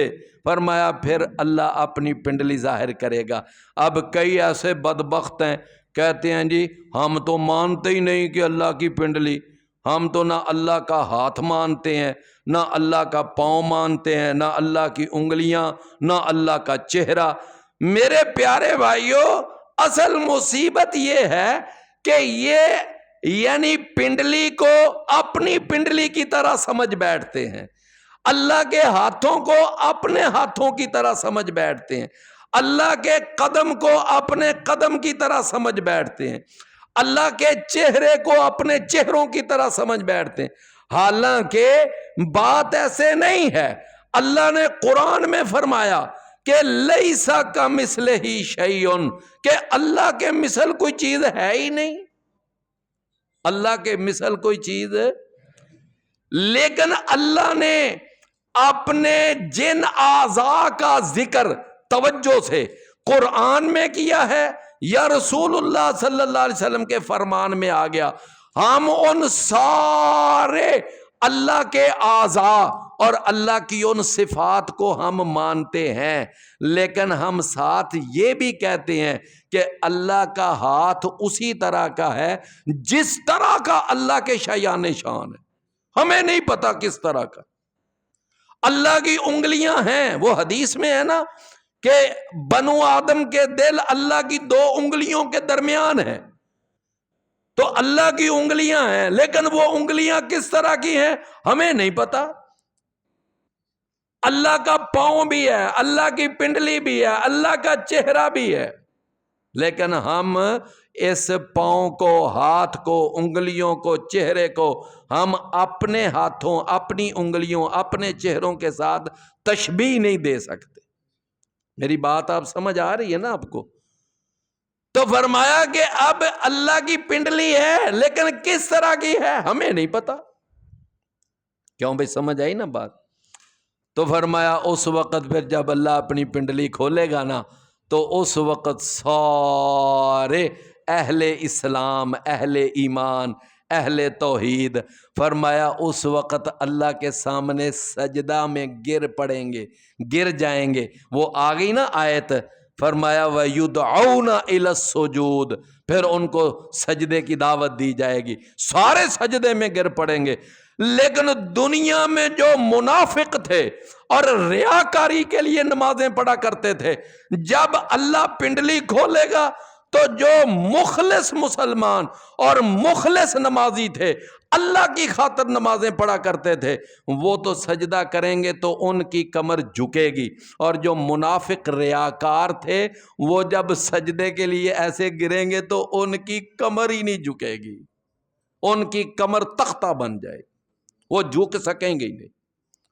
فرمایا پھر اللہ اپنی پنڈلی ظاہر کرے گا۔ اب کئی ایسے بدبخت ہیں، کہتے ہیں جی ہم تو مانتے ہی نہیں کہ اللہ کی پنڈلی، ہم تو نہ اللہ کا ہاتھ مانتے ہیں، نہ اللہ کا پاؤں مانتے ہیں، نہ اللہ کی انگلیاں، نہ اللہ کا چہرہ۔ میرے پیارے بھائیوں، اصل مصیبت یہ ہے کہ یہ یعنی پنڈلی کو اپنی پنڈلی کی طرح سمجھ بیٹھتے ہیں، اللہ کے ہاتھوں کو اپنے ہاتھوں کی طرح سمجھ بیٹھتے ہیں، اللہ کے قدم کو اپنے قدم کی طرح سمجھ بیٹھتے ہیں، اللہ کے چہرے کو اپنے چہروں کی طرح سمجھ بیٹھتے ہیں۔ حالانکہ بات ایسے نہیں ہے۔ اللہ نے قرآن میں فرمایا کہ لیسا کمثلہ شیء، کہ اللہ کے مثل کوئی چیز ہے ہی نہیں، اللہ کے مثل کوئی چیز ہے۔ لیکن اللہ نے اپنے جن اعضاء کا ذکر توجہ سے قرآن میں کیا ہے یا رسول اللہ صلی اللہ علیہ وسلم کے فرمان میں آ گیا، ہم ان سارے اللہ کے اعضاء اور اللہ کی ان صفات کو ہم مانتے ہیں، لیکن ہم ساتھ یہ بھی کہتے ہیں کہ اللہ کا ہاتھ اسی طرح کا ہے جس طرح کا اللہ کے شایان شان ہے، ہمیں نہیں پتا کس طرح کا۔ اللہ کی انگلیاں ہیں، وہ حدیث میں ہے نا کہ بنو آدم کے دل اللہ کی 2 انگلیوں کے درمیان ہیں، تو اللہ کی انگلیاں ہیں، لیکن وہ انگلیاں کس طرح کی ہیں ہمیں نہیں پتا۔ اللہ کا پاؤں بھی ہے، اللہ کی پنڈلی بھی ہے، اللہ کا چہرہ بھی ہے، لیکن ہم اس پاؤں کو، ہاتھ کو، انگلیوں کو، چہرے کو ہم اپنے ہاتھوں، اپنی انگلیوں، اپنے چہروں کے ساتھ تشبیہ نہیں دے سکتے۔ میری بات آپ سمجھ آ رہی ہے نا آپ کو؟ تو فرمایا کہ اب اللہ کی پنڈلی ہے، لیکن کس طرح کی ہے ہمیں نہیں پتا۔ کیوں بھائی، سمجھ آئی نا بات؟ تو فرمایا اس وقت پھر جب اللہ اپنی پنڈلی کھولے گا نا، تو اس وقت سارے اہل اسلام، اہل ایمان، اہل توحید، فرمایا اس وقت اللہ کے سامنے سجدہ میں گر پڑیں گے، گر جائیں گے۔ وہ آ گئی نا آیت، فرمایا وَيُدْعَوْنَ إِلَى السُّجُودِ، پھر ان کو سجدے کی دعوت دی جائے گی، سارے سجدے میں گر پڑیں گے۔ لیکن دنیا میں جو منافق تھے اور ریاکاری کے لیے نمازیں پڑھا کرتے تھے، جب اللہ پنڈلی کھولے گا تو جو مخلص مسلمان اور مخلص نمازی تھے، اللہ کی خاطر نمازیں پڑھا کرتے تھے، وہ تو سجدہ کریں گے تو ان کی کمر جھکے گی، اور جو منافق ریاکار تھے وہ جب سجدے کے لیے ایسے گریں گے تو ان کی کمر ہی نہیں جھکے گی، ان کی کمر تختہ بن جائے گی، وہ جھک سکیں گے ہی نہیں،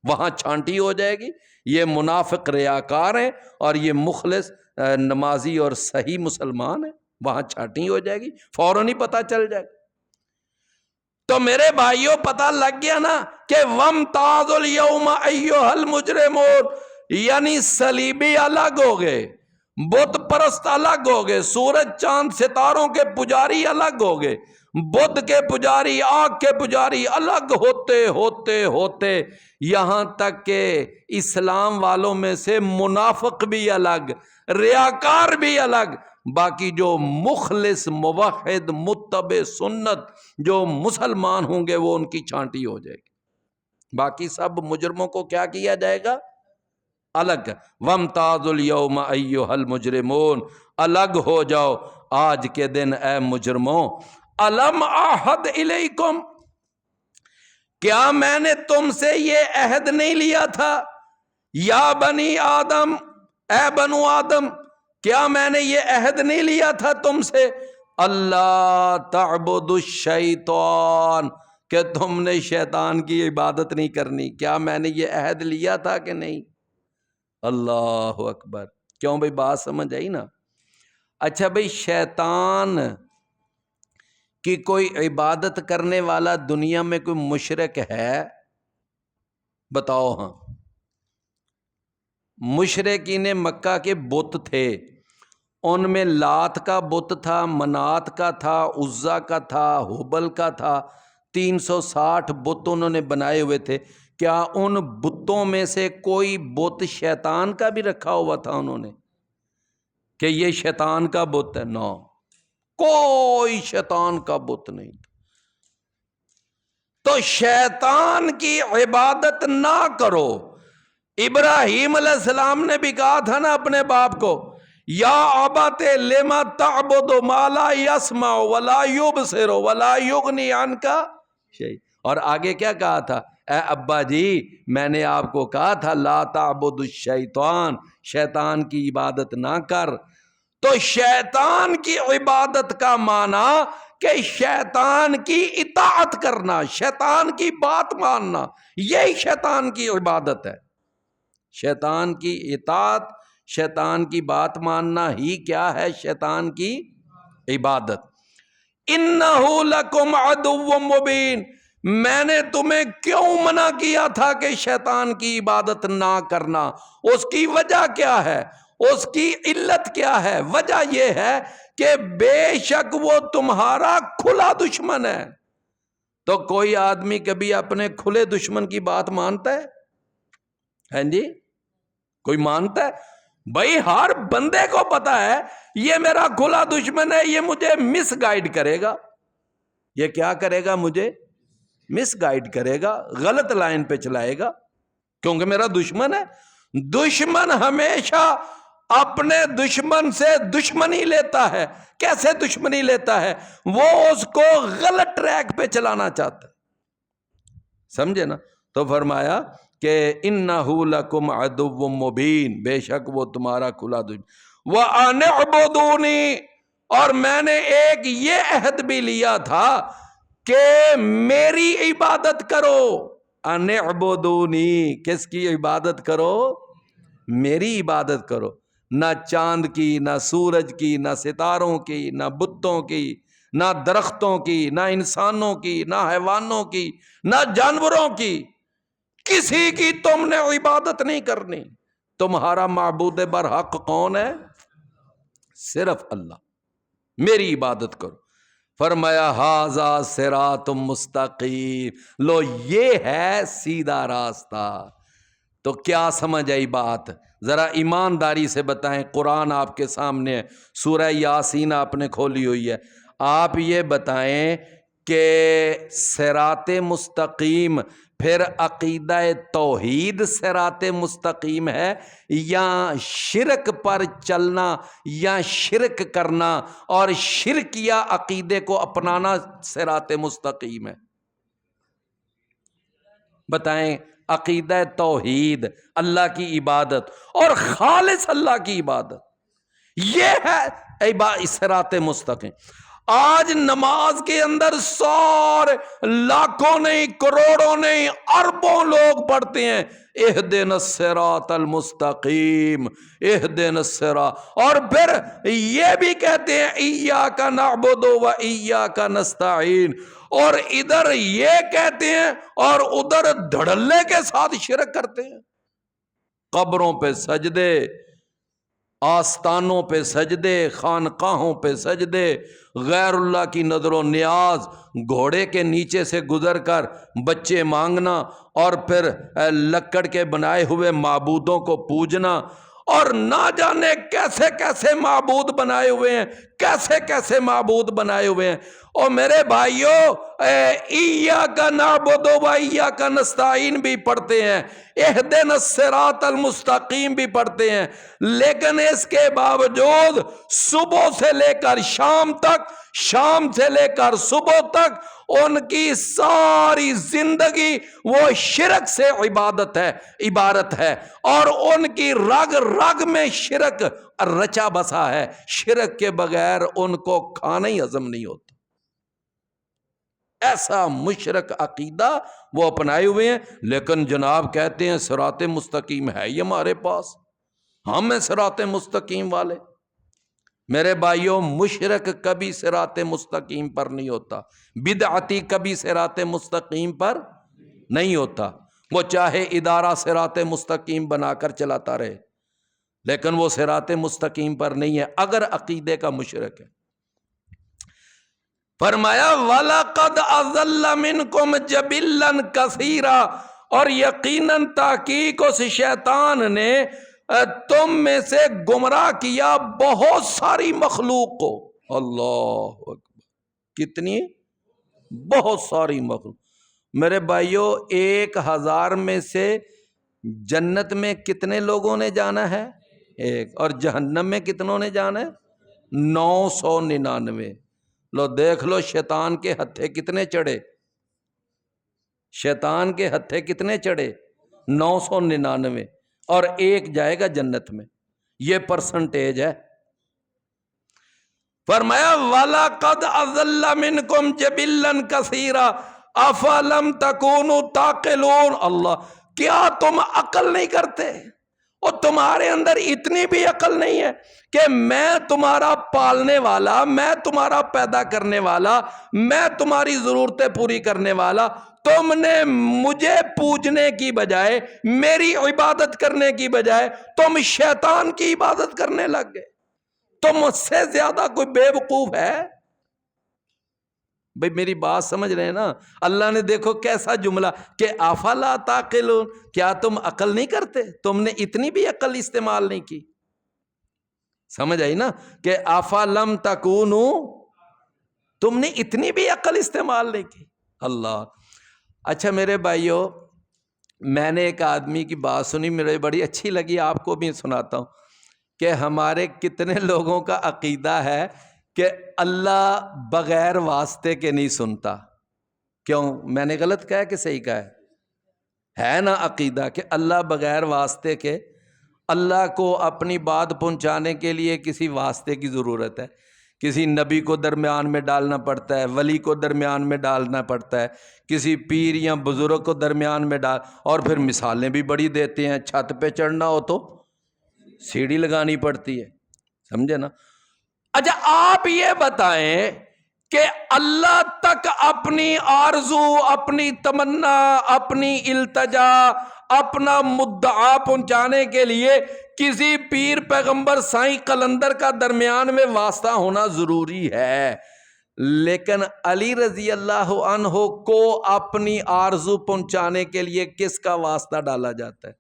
وہاں چھانٹی ہو جائے گی۔ یہ منافق ریاکار ہیں اور یہ مخلص نمازی اور صحیح مسلمان ہیں، وہاں چھانٹی ہو جائے گی، فوراً ہی پتہ چل جائے گا۔ تو میرے بھائیوں پتہ لگ گیا نا کہ وَامْتَازُوا الْيَوْمَ أَيُّهَا الْمُجْرِمُونَ، یعنی صلیبی الگ ہو گئے، بت پرست الگ ہو گئے، سورج چاند ستاروں کے پجاری الگ ہو گئے، بدھ کے پجاری، آگ کے پجاری الگ ہوتے ہوتے ہوتے یہاں تک کہ اسلام والوں میں سے منافق بھی الگ، ریاکار بھی الگ، باقی جو مخلص موحد متبع سنت جو مسلمان ہوں گے وہ ان کی چھانٹی ہو جائے گی، باقی سب مجرموں کو کیا کیا جائے گا؟ الگ۔ وَامْتَازُوا الْيَوْمَ أَيُّهَا الْمُجْرِمُونَ، الگ ہو جاؤ آج کے دن اے مجرموں۔ أَلَمْ أَعْهَدْ إِلَيْكُمْ، کیا میں نے تم سے یہ عہد نہیں لیا تھا؟ یا بنی آدم، اے بنو آدم، کیا میں نے یہ عہد نہیں لیا تھا تم سے؟ اللہ تعبدوا الشیطان، کہ تم نے شیطان کی عبادت نہیں کرنی، کیا میں نے یہ عہد لیا تھا کہ نہیں؟ اللہ اکبر۔ کیوں بھئی، بات سمجھ آئی نا؟ اچھا بھئی، شیطان کی کوئی عبادت کرنے والا دنیا میں کوئی مشرک ہے؟ بتاؤ ہاں۔ مشرکین مکہ کے بت تھے، ان میں لات کا بت تھا، منات کا تھا، عزا کا تھا، حبل کا تھا، 360 بت انہوں نے بنائے ہوئے تھے۔ کیا ان بتوں میں سے کوئی بت شیطان کا بھی رکھا ہوا تھا انہوں نے کہ یہ شیطان کا بت ہے؟ نو، کوئی شیطان کا بت نہیں تھا۔ تو شیطان کی عبادت نہ کرو۔ ابراہیم علیہ السلام نے بھی کہا تھا نا اپنے باپ کو، یا ابت لما تعبد ما لا يسمع ولا يبصر ولا يغني عنك شيء، اور آگے کیا کہا تھا؟ اے ابا جی میں نے آپ کو کہا تھا لا تعبد الشیطان، شیطان کی عبادت نہ کر۔ تو شیطان کی عبادت کا معنی کہ شیطان کی اطاعت کرنا، شیطان کی بات ماننا، یہی شیطان کی عبادت ہے۔ شیطان کی اطاعت، شیطان کی بات ماننا ہی کیا ہے؟ شیطان کی عبادت۔ اِنَّهُ لَكُمْ عَدُوٌّ مُّبِينٌ، میں نے تمہیں کیوں منع کیا تھا کہ شیطان کی عبادت نہ کرنا؟ اس کی وجہ کیا ہے؟ اس کی علت کیا ہے؟ وجہ یہ ہے کہ بے شک وہ تمہارا کھلا دشمن ہے۔ تو کوئی آدمی کبھی اپنے کھلے دشمن کی بات مانتا ہے؟ ہیں جی؟ کوئی مانتا ہے؟ بھائی ہر بندے کو پتا ہے یہ میرا کھلا دشمن ہے، یہ مجھے مس گائیڈ کرے گا۔ یہ کیا کرے گا؟ مجھے مس گائیڈ کرے گا، غلط لائن پہ چلائے گا، کیونکہ میرا دشمن ہے۔ دشمن ہمیشہ اپنے دشمن سے دشمنی لیتا ہے۔ کیسے دشمنی لیتا ہے؟ وہ اس کو غلط ٹریک پہ چلانا چاہتا ہے، سمجھے نا؟ تو فرمایا کہ اِنَّهُ لَكُمْ عَدُوٌّ مُّبِينٌ، بے شک وہ تمہارا کھلا دشمن۔ وَأَنِ اعْبُدُونِي، اور میں نے ایک یہ عہد بھی لیا تھا کہ میری عبادت کرو۔ ان اعبدونی، کس کی عبادت کرو؟ میری عبادت کرو، نہ چاند کی، نہ سورج کی، نہ ستاروں کی، نہ بتوں کی، نہ درختوں کی، نہ انسانوں کی، نہ حیوانوں کی، نہ جانوروں کی، کسی کی تم نے عبادت نہیں کرنی۔ تمہارا معبود برحق کون ہے؟ صرف اللہ، میری عبادت کرو۔ فرمایا ھذا صراط مستقیم، لو یہ ہے سیدھا راستہ۔ تو کیا سمجھ آئی بات؟ ذرا ایمانداری سے بتائیں، قرآن آپ کے سامنے ہے، سورہ یاسین آپ نے کھولی ہوئی ہے، آپ یہ بتائیں کہ صراط مستقیم پھر عقیدہ توحید صراط مستقیم ہے، یا شرک پر چلنا یا شرک کرنا اور شرک یا عقیدے کو اپنانا صراط مستقیم ہے؟ بتائیں۔ عقیدہ توحید، اللہ کی عبادت اور خالص اللہ کی عبادت، یہ ہے صراط مستقیم۔ آج نماز کے اندر سارے لاکھوں نہیں، کروڑوں نہیں، اربوں لوگ پڑھتے ہیں اہدنا الصراط المستقیم، اہدنا الصراط، اور پھر یہ بھی کہتے ہیں ایاک نعبد و ایاک نستعین، اور ادھر یہ کہتے ہیں اور ادھر دھڑلے کے ساتھ شرک کرتے ہیں۔ قبروں پہ سجدے، آستانوں پہ سجدے، خانقاہوں پہ سجدے، غیر اللہ کی نظر و نیاز، گھوڑے کے نیچے سے گزر کر بچے مانگنا، اور پھر لکڑ کے بنائے ہوئے معبودوں کو پوجنا، اور نہ جانے کیسے کیسے معبود بنائے ہوئے ہیں، کیسے کیسے معبود بنائے ہوئے ہیں۔ اور میرے بھائیوں، ایاک نعبد و ایاک نستعین بھی پڑھتے ہیں، اہدنا الصراط المستقیم بھی پڑھتے ہیں، لیکن اس کے باوجود صبح سے لے کر شام تک، شام سے لے کر صبح تک ان کی ساری زندگی وہ شرک سے عبارت ہے، اور ان کی رگ رگ میں شرک رچا بسا ہے۔ شرک کے بغیر ان کو کھانا ہی ہضم نہیں ہوتا، ایسا مشرک عقیدہ وہ اپنائے ہوئے ہیں۔ لیکن جناب کہتے ہیں صراط مستقیم ہے ہی ہمارے پاس، ہم ہیں صراط مستقیم والے۔ میرے بھائیوں، مشرک کبھی صراط مستقیم پر نہیں ہوتا، بدعتی کبھی صراط مستقیم پر نہیں ہوتا، وہ چاہے ادارہ صراط مستقیم بنا کر چلاتا رہے، لیکن وہ صراط مستقیم پر نہیں ہے اگر عقیدے کا مشرک ہے۔ فرمایا وَلَقَدْ أَضَلَّ مِنْكُمْ جَبِلًّا كَثِيرًا، اور یقیناً تحقیق اس شیطان نے تم میں سے گمراہ کیا بہت ساری مخلوق کو۔ اللہ اکبر، کتنی؟ بہت ساری مخلوق۔ میرے بھائیوں 1000 میں سے جنت میں کتنے لوگوں نے جانا ہے؟ ایک. اور جہنم میں کتنوں نے جانا ہے؟ 999. لو دیکھ لو شیطان کے ہتھے کتنے چڑھے، شیطان کے ہتھے کتنے چڑھے؟ 999. اور ایک جائے گا جنت میں. یہ پرسنٹیج ہے. فرمایا وَلَقَدْ أَضَلَّ مِنْكُمْ جِبِلًّا كَثِيرًا أَفَلَمْ تَكُونُوا تَعْقِلُونَ. اللہ، کیا تم عقل نہیں کرتے؟ اور تمہارے اندر اتنی بھی عقل نہیں ہے کہ میں تمہارا پالنے والا، میں تمہارا پیدا کرنے والا، میں تمہاری ضرورتیں پوری کرنے والا، تم نے مجھے پوجنے کی بجائے، میری عبادت کرنے کی بجائے تم شیطان کی عبادت کرنے لگ گئے. تو مجھ سے زیادہ کوئی بے وقوف ہے؟ بھئی میری بات سمجھ رہے ہیں نا؟ اللہ نے دیکھو کیسا جملہ کہ افلا تعقلون، کیا تم عقل نہیں کرتے؟ تم نے اتنی بھی عقل استعمال نہیں کی. سمجھ آئی نا کہ افلم تکونو، تم نے اتنی بھی عقل استعمال نہیں کی. اللہ. اچھا میرے بھائیوں، میں نے ایک آدمی کی بات سنی، مجھے بڑی اچھی لگی، آپ کو بھی سناتا ہوں کہ ہمارے کتنے لوگوں کا عقیدہ ہے کہ اللہ بغیر واسطے کے نہیں سنتا. کیوں؟ میں نے غلط کہا کہ صحیح کہا ہے نا عقیدہ کہ اللہ بغیر واسطے کے، اللہ کو اپنی بات پہنچانے کے لیے کسی واسطے کی ضرورت ہے. کسی نبی کو درمیان میں ڈالنا پڑتا ہے، ولی کو درمیان میں ڈالنا پڑتا ہے، کسی پیر یا بزرگ کو درمیان میں ڈال، اور پھر مثالیں بھی بڑی دیتے ہیں. چھت پہ چڑھنا ہو تو سیڑھی لگانی پڑتی ہے. سمجھے نا؟ اچھا آپ یہ بتائیں کہ اللہ تک اپنی آرزو، اپنی تمنا، اپنی التجا، اپنا مدعا پہنچانے کے لیے کسی پیر پیغمبر سائیں قلندر کا درمیان میں واسطہ ہونا ضروری ہے، لیکن علی رضی اللہ عنہ کو اپنی آرزو پہنچانے کے لیے کس کا واسطہ ڈالا جاتا ہے؟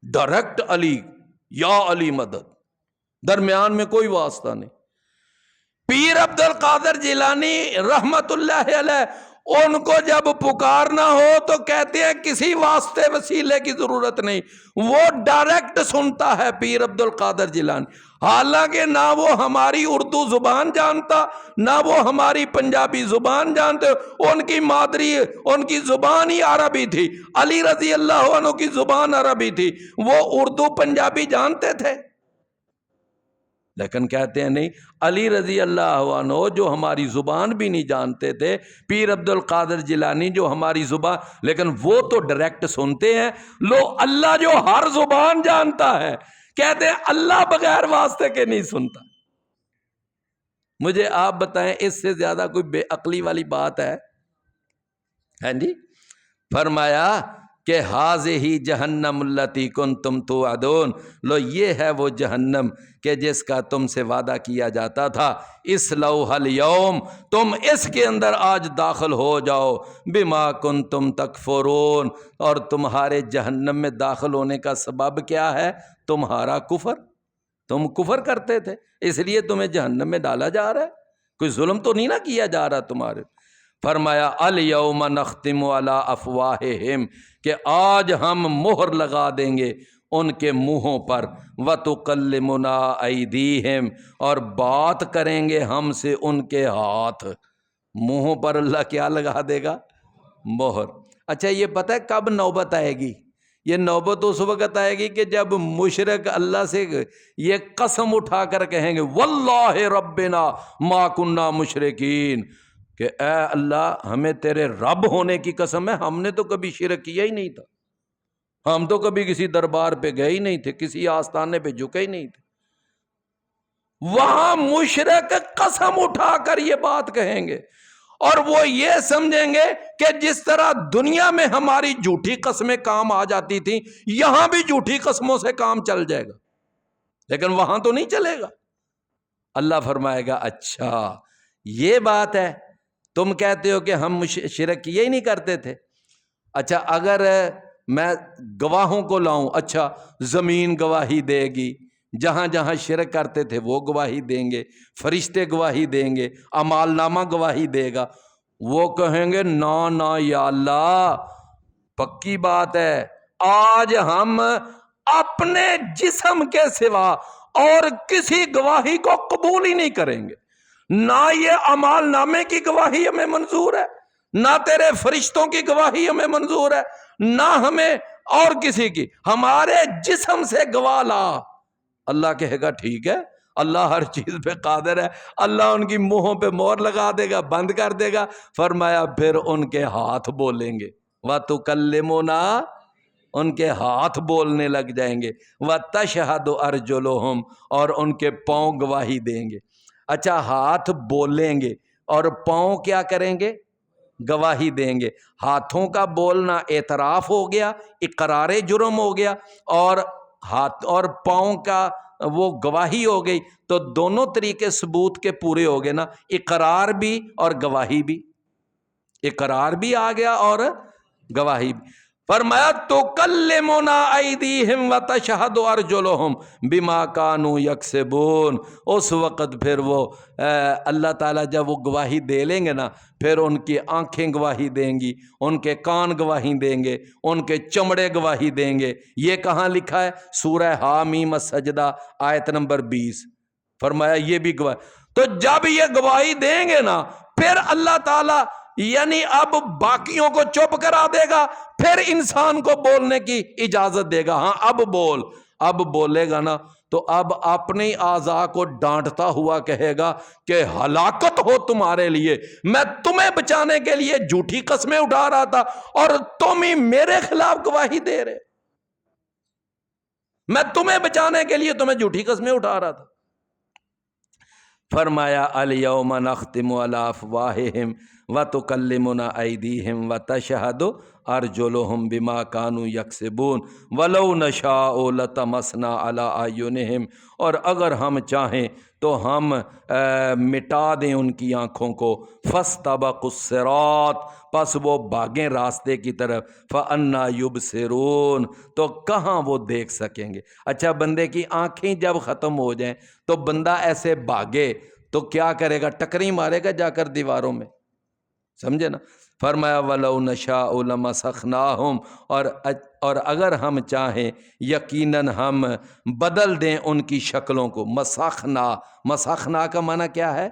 ڈائریکٹ علی، یا علی مدد، درمیان میں کوئی واسطہ نہیں. پیر عبد القادر جیلانی رحمت اللہ علیہ، ان کو جب پکارنا ہو تو کہتے ہیں کسی واسطے وسیلے کی ضرورت نہیں، وہ ڈائریکٹ سنتا ہے پیر عبد القادر جیلانی. حالانکہ نہ وہ ہماری اردو زبان جانتا، نہ وہ ہماری پنجابی زبان جانتے، ان کی مادری، ان کی زبان ہی عربی تھی. علی رضی اللہ عنہ کی زبان عربی تھی، وہ اردو پنجابی جانتے تھے. لیکن کہتے ہیں نہیں، علی رضی اللہ عنہ جو ہماری زبان بھی نہیں جانتے تھے، پیر عبد القادر جیلانی جو ہماری زبان، لیکن وہ تو ڈائریکٹ سنتے ہیں. لو اللہ جو ہر زبان جانتا ہے، کہتے ہیں اللہ بغیر واسطے کے نہیں سنتا. مجھے آپ بتائیں اس سے زیادہ کوئی بے عقلی والی بات ہے؟ ہاں جی. فرمایا کہ ہذہ جہنم التی کنتم توعدون، لو یہ ہے وہ جہنم کہ جس کا تم سے وعدہ کیا جاتا تھا. اصلوھا اليوم، تم اس کے اندر آج داخل ہو جاؤ. بما کنتم تکفرون، اور تمہارے جہنم میں داخل ہونے کا سبب کیا ہے؟ تمہارا کفر. تم کفر کرتے تھے، اس لیے تمہیں جہنم میں ڈالا جا رہا ہے. کوئی ظلم تو نہیں نہ کیا جا رہا تمہارے. فرمایا الیوم نختم علی افواہہم، کہ آج ہم مہر لگا دیں گے ان کے منہوں پر. وتکلمنا ایدیہم، اور بات کریں گے ہم سے ان کے ہاتھ. منہوں پر اللہ کیا لگا دے گا؟ مہر. اچھا یہ پتہ ہے کب نوبت آئے گی؟ یہ نوبت اس وقت آئے گی کہ جب مشرک اللہ سے یہ قسم اٹھا کر کہیں گے واللہ ربنا ما کننا مشرکین، کہ اے اللہ ہمیں تیرے رب ہونے کی قسم ہے، ہم نے تو کبھی شرک کیا ہی نہیں تھا، ہم تو کبھی کسی دربار پہ گئے ہی نہیں تھے، کسی آستانے پہ جھکے ہی نہیں تھے. وہاں مشرک قسم اٹھا کر یہ بات کہیں گے، اور وہ یہ سمجھیں گے کہ جس طرح دنیا میں ہماری جھوٹی قسمیں کام آ جاتی تھیں، یہاں بھی جھوٹی قسموں سے کام چل جائے گا، لیکن وہاں تو نہیں چلے گا. اللہ فرمائے گا اچھا یہ بات ہے، تم کہتے ہو کہ ہم شرک کیے ہی نہیں کرتے تھے. اچھا اگر میں گواہوں کو لاؤں، اچھا زمین گواہی دے گی، جہاں جہاں شرک کرتے تھے وہ گواہی دیں گے، فرشتے گواہی دیں گے، اعمال نامہ گواہی دے گا. وہ کہیں گے نا نا یا اللہ، پکی بات ہے، آج ہم اپنے جسم کے سوا اور کسی گواہی کو قبول ہی نہیں کریں گے، نہ یہ اعمال نامے کی گواہی ہمیں منظور ہے، نہ تیرے فرشتوں کی گواہی ہمیں منظور ہے، نہ ہمیں اور کسی کی، ہمارے جسم سے گواہ لا۔ اللہ کہے گا ٹھیک ہے، اللہ ہر چیز پہ قادر ہے، اللہ ان کی منہوں پہ مہر لگا دے گا، بند کر دے گا۔ فرمایا پھر ان کے ہاتھ بولیں گے، وَتُكَلِّمُنَا، ان کے ہاتھ بولنے لگ جائیں گے، وَتَشْهَدُ أَرْجُلُهُمْ، اور ان کے پاؤں گواہی دیں گے۔ اچھا، ہاتھ بولیں گے اور پاؤں کیا کریں گے؟ گواہی دیں گے۔ ہاتھوں کا بولنا اعتراف ہو گیا، اقرار جرم ہو گیا، اور ہاتھ اور پاؤں کا وہ گواہی ہو گئی، تو دونوں طریقے ثبوت کے پورے ہو گئے نا، اقرار بھی اور گواہی بھی، اقرار بھی آ گیا اور گواہی بھی۔ فرمایا تُكَلِّمُنَا أَيْدِيهِمْ وَتَشْهَدُ أَرْجُلُهُمْ بِمَا كَانُوا يَكْسِبُونَ۔ اس وقت پھر وہ اللہ تعالیٰ جب وہ گواہی دے لیں گے نا، پھر ان کی آنکھیں گواہی دیں گی، ان کے کان گواہی دیں گے، ان کے چمڑے گواہی دیں گے۔ یہ کہاں لکھا ہے؟ سورہ حامیم السجدہ آیت نمبر 20۔ فرمایا یہ بھی گواہی۔ تو جب یہ گواہی دیں گے نا، پھر اللہ تعالیٰ یعنی اب باقیوں کو چپ کرا دے گا، پھر انسان کو بولنے کی اجازت دے گا۔ ہاں اب بول، اب بولے گا نا تو اب اپنی اعضاء کو ڈانٹتا ہوا کہے گا کہ ہلاکت ہو تمہارے لیے، میں تمہیں بچانے کے لیے جھوٹی قسمیں اٹھا رہا تھا اور تم ہی میرے خلاف گواہی دے رہے، میں تمہیں بچانے کے لیے تمہیں جھوٹی قسمیں اٹھا رہا تھا۔ فرمایا الیوم نختم علی افواہہم وتکلمنا ایدیہم وتشہد ارجلہم بما کانوا یکسبون ولو نشاء لطمسنا علی اعینہم، اور اگر ہم چاہیں تو ہم مٹا دیں ان کی آنکھوں کو، فاستبقوا الصراط، پس وہ بھاگیں راستے کی طرف، فانا یبصرون، تو کہاں وہ دیکھ سکیں گے۔ اچھا، بندے کی آنکھیں جب ختم ہو جائیں تو بندہ ایسے بھاگے تو کیا کرے گا؟ ٹکری مارے گا جا کر دیواروں میں، سمجھے نا۔ فرمایا وَلَوْ نَشَاءُ لَمَسَخْنَاهُمْ، اور اگر ہم چاہیں یقیناً ہم بدل دیں ان کی شکلوں کو۔ مسخنا کا معنی کیا ہے؟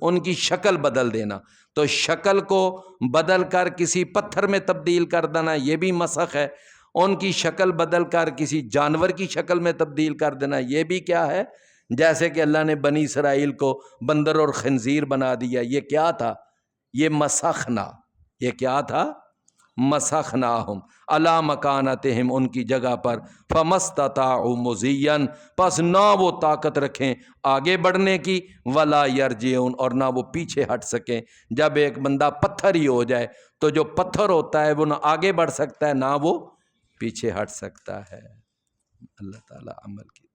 ان کی شکل بدل دینا۔ تو شکل کو بدل کر کسی پتھر میں تبدیل کر دینا، یہ بھی مسخ ہے۔ ان کی شکل بدل کر کسی جانور کی شکل میں تبدیل کر دینا، یہ بھی کیا ہے؟ جیسے کہ اللہ نے بنی اسرائیل کو بندر اور خنزیر بنا دیا، یہ کیا تھا؟ یہ مسخنا، یہ کیا تھا؟ مسخناہم علی مکانتہم، ان کی جگہ پر، فمستطاعوا مضیا، پس نہ وہ طاقت رکھیں آگے بڑھنے کی، ولا یرجعون، اور نہ وہ پیچھے ہٹ سکیں۔ جب ایک بندہ پتھر ہی ہو جائے تو جو پتھر ہوتا ہے وہ نہ آگے بڑھ سکتا ہے نہ وہ پیچھے ہٹ سکتا ہے۔ اللہ تعالی عمل کی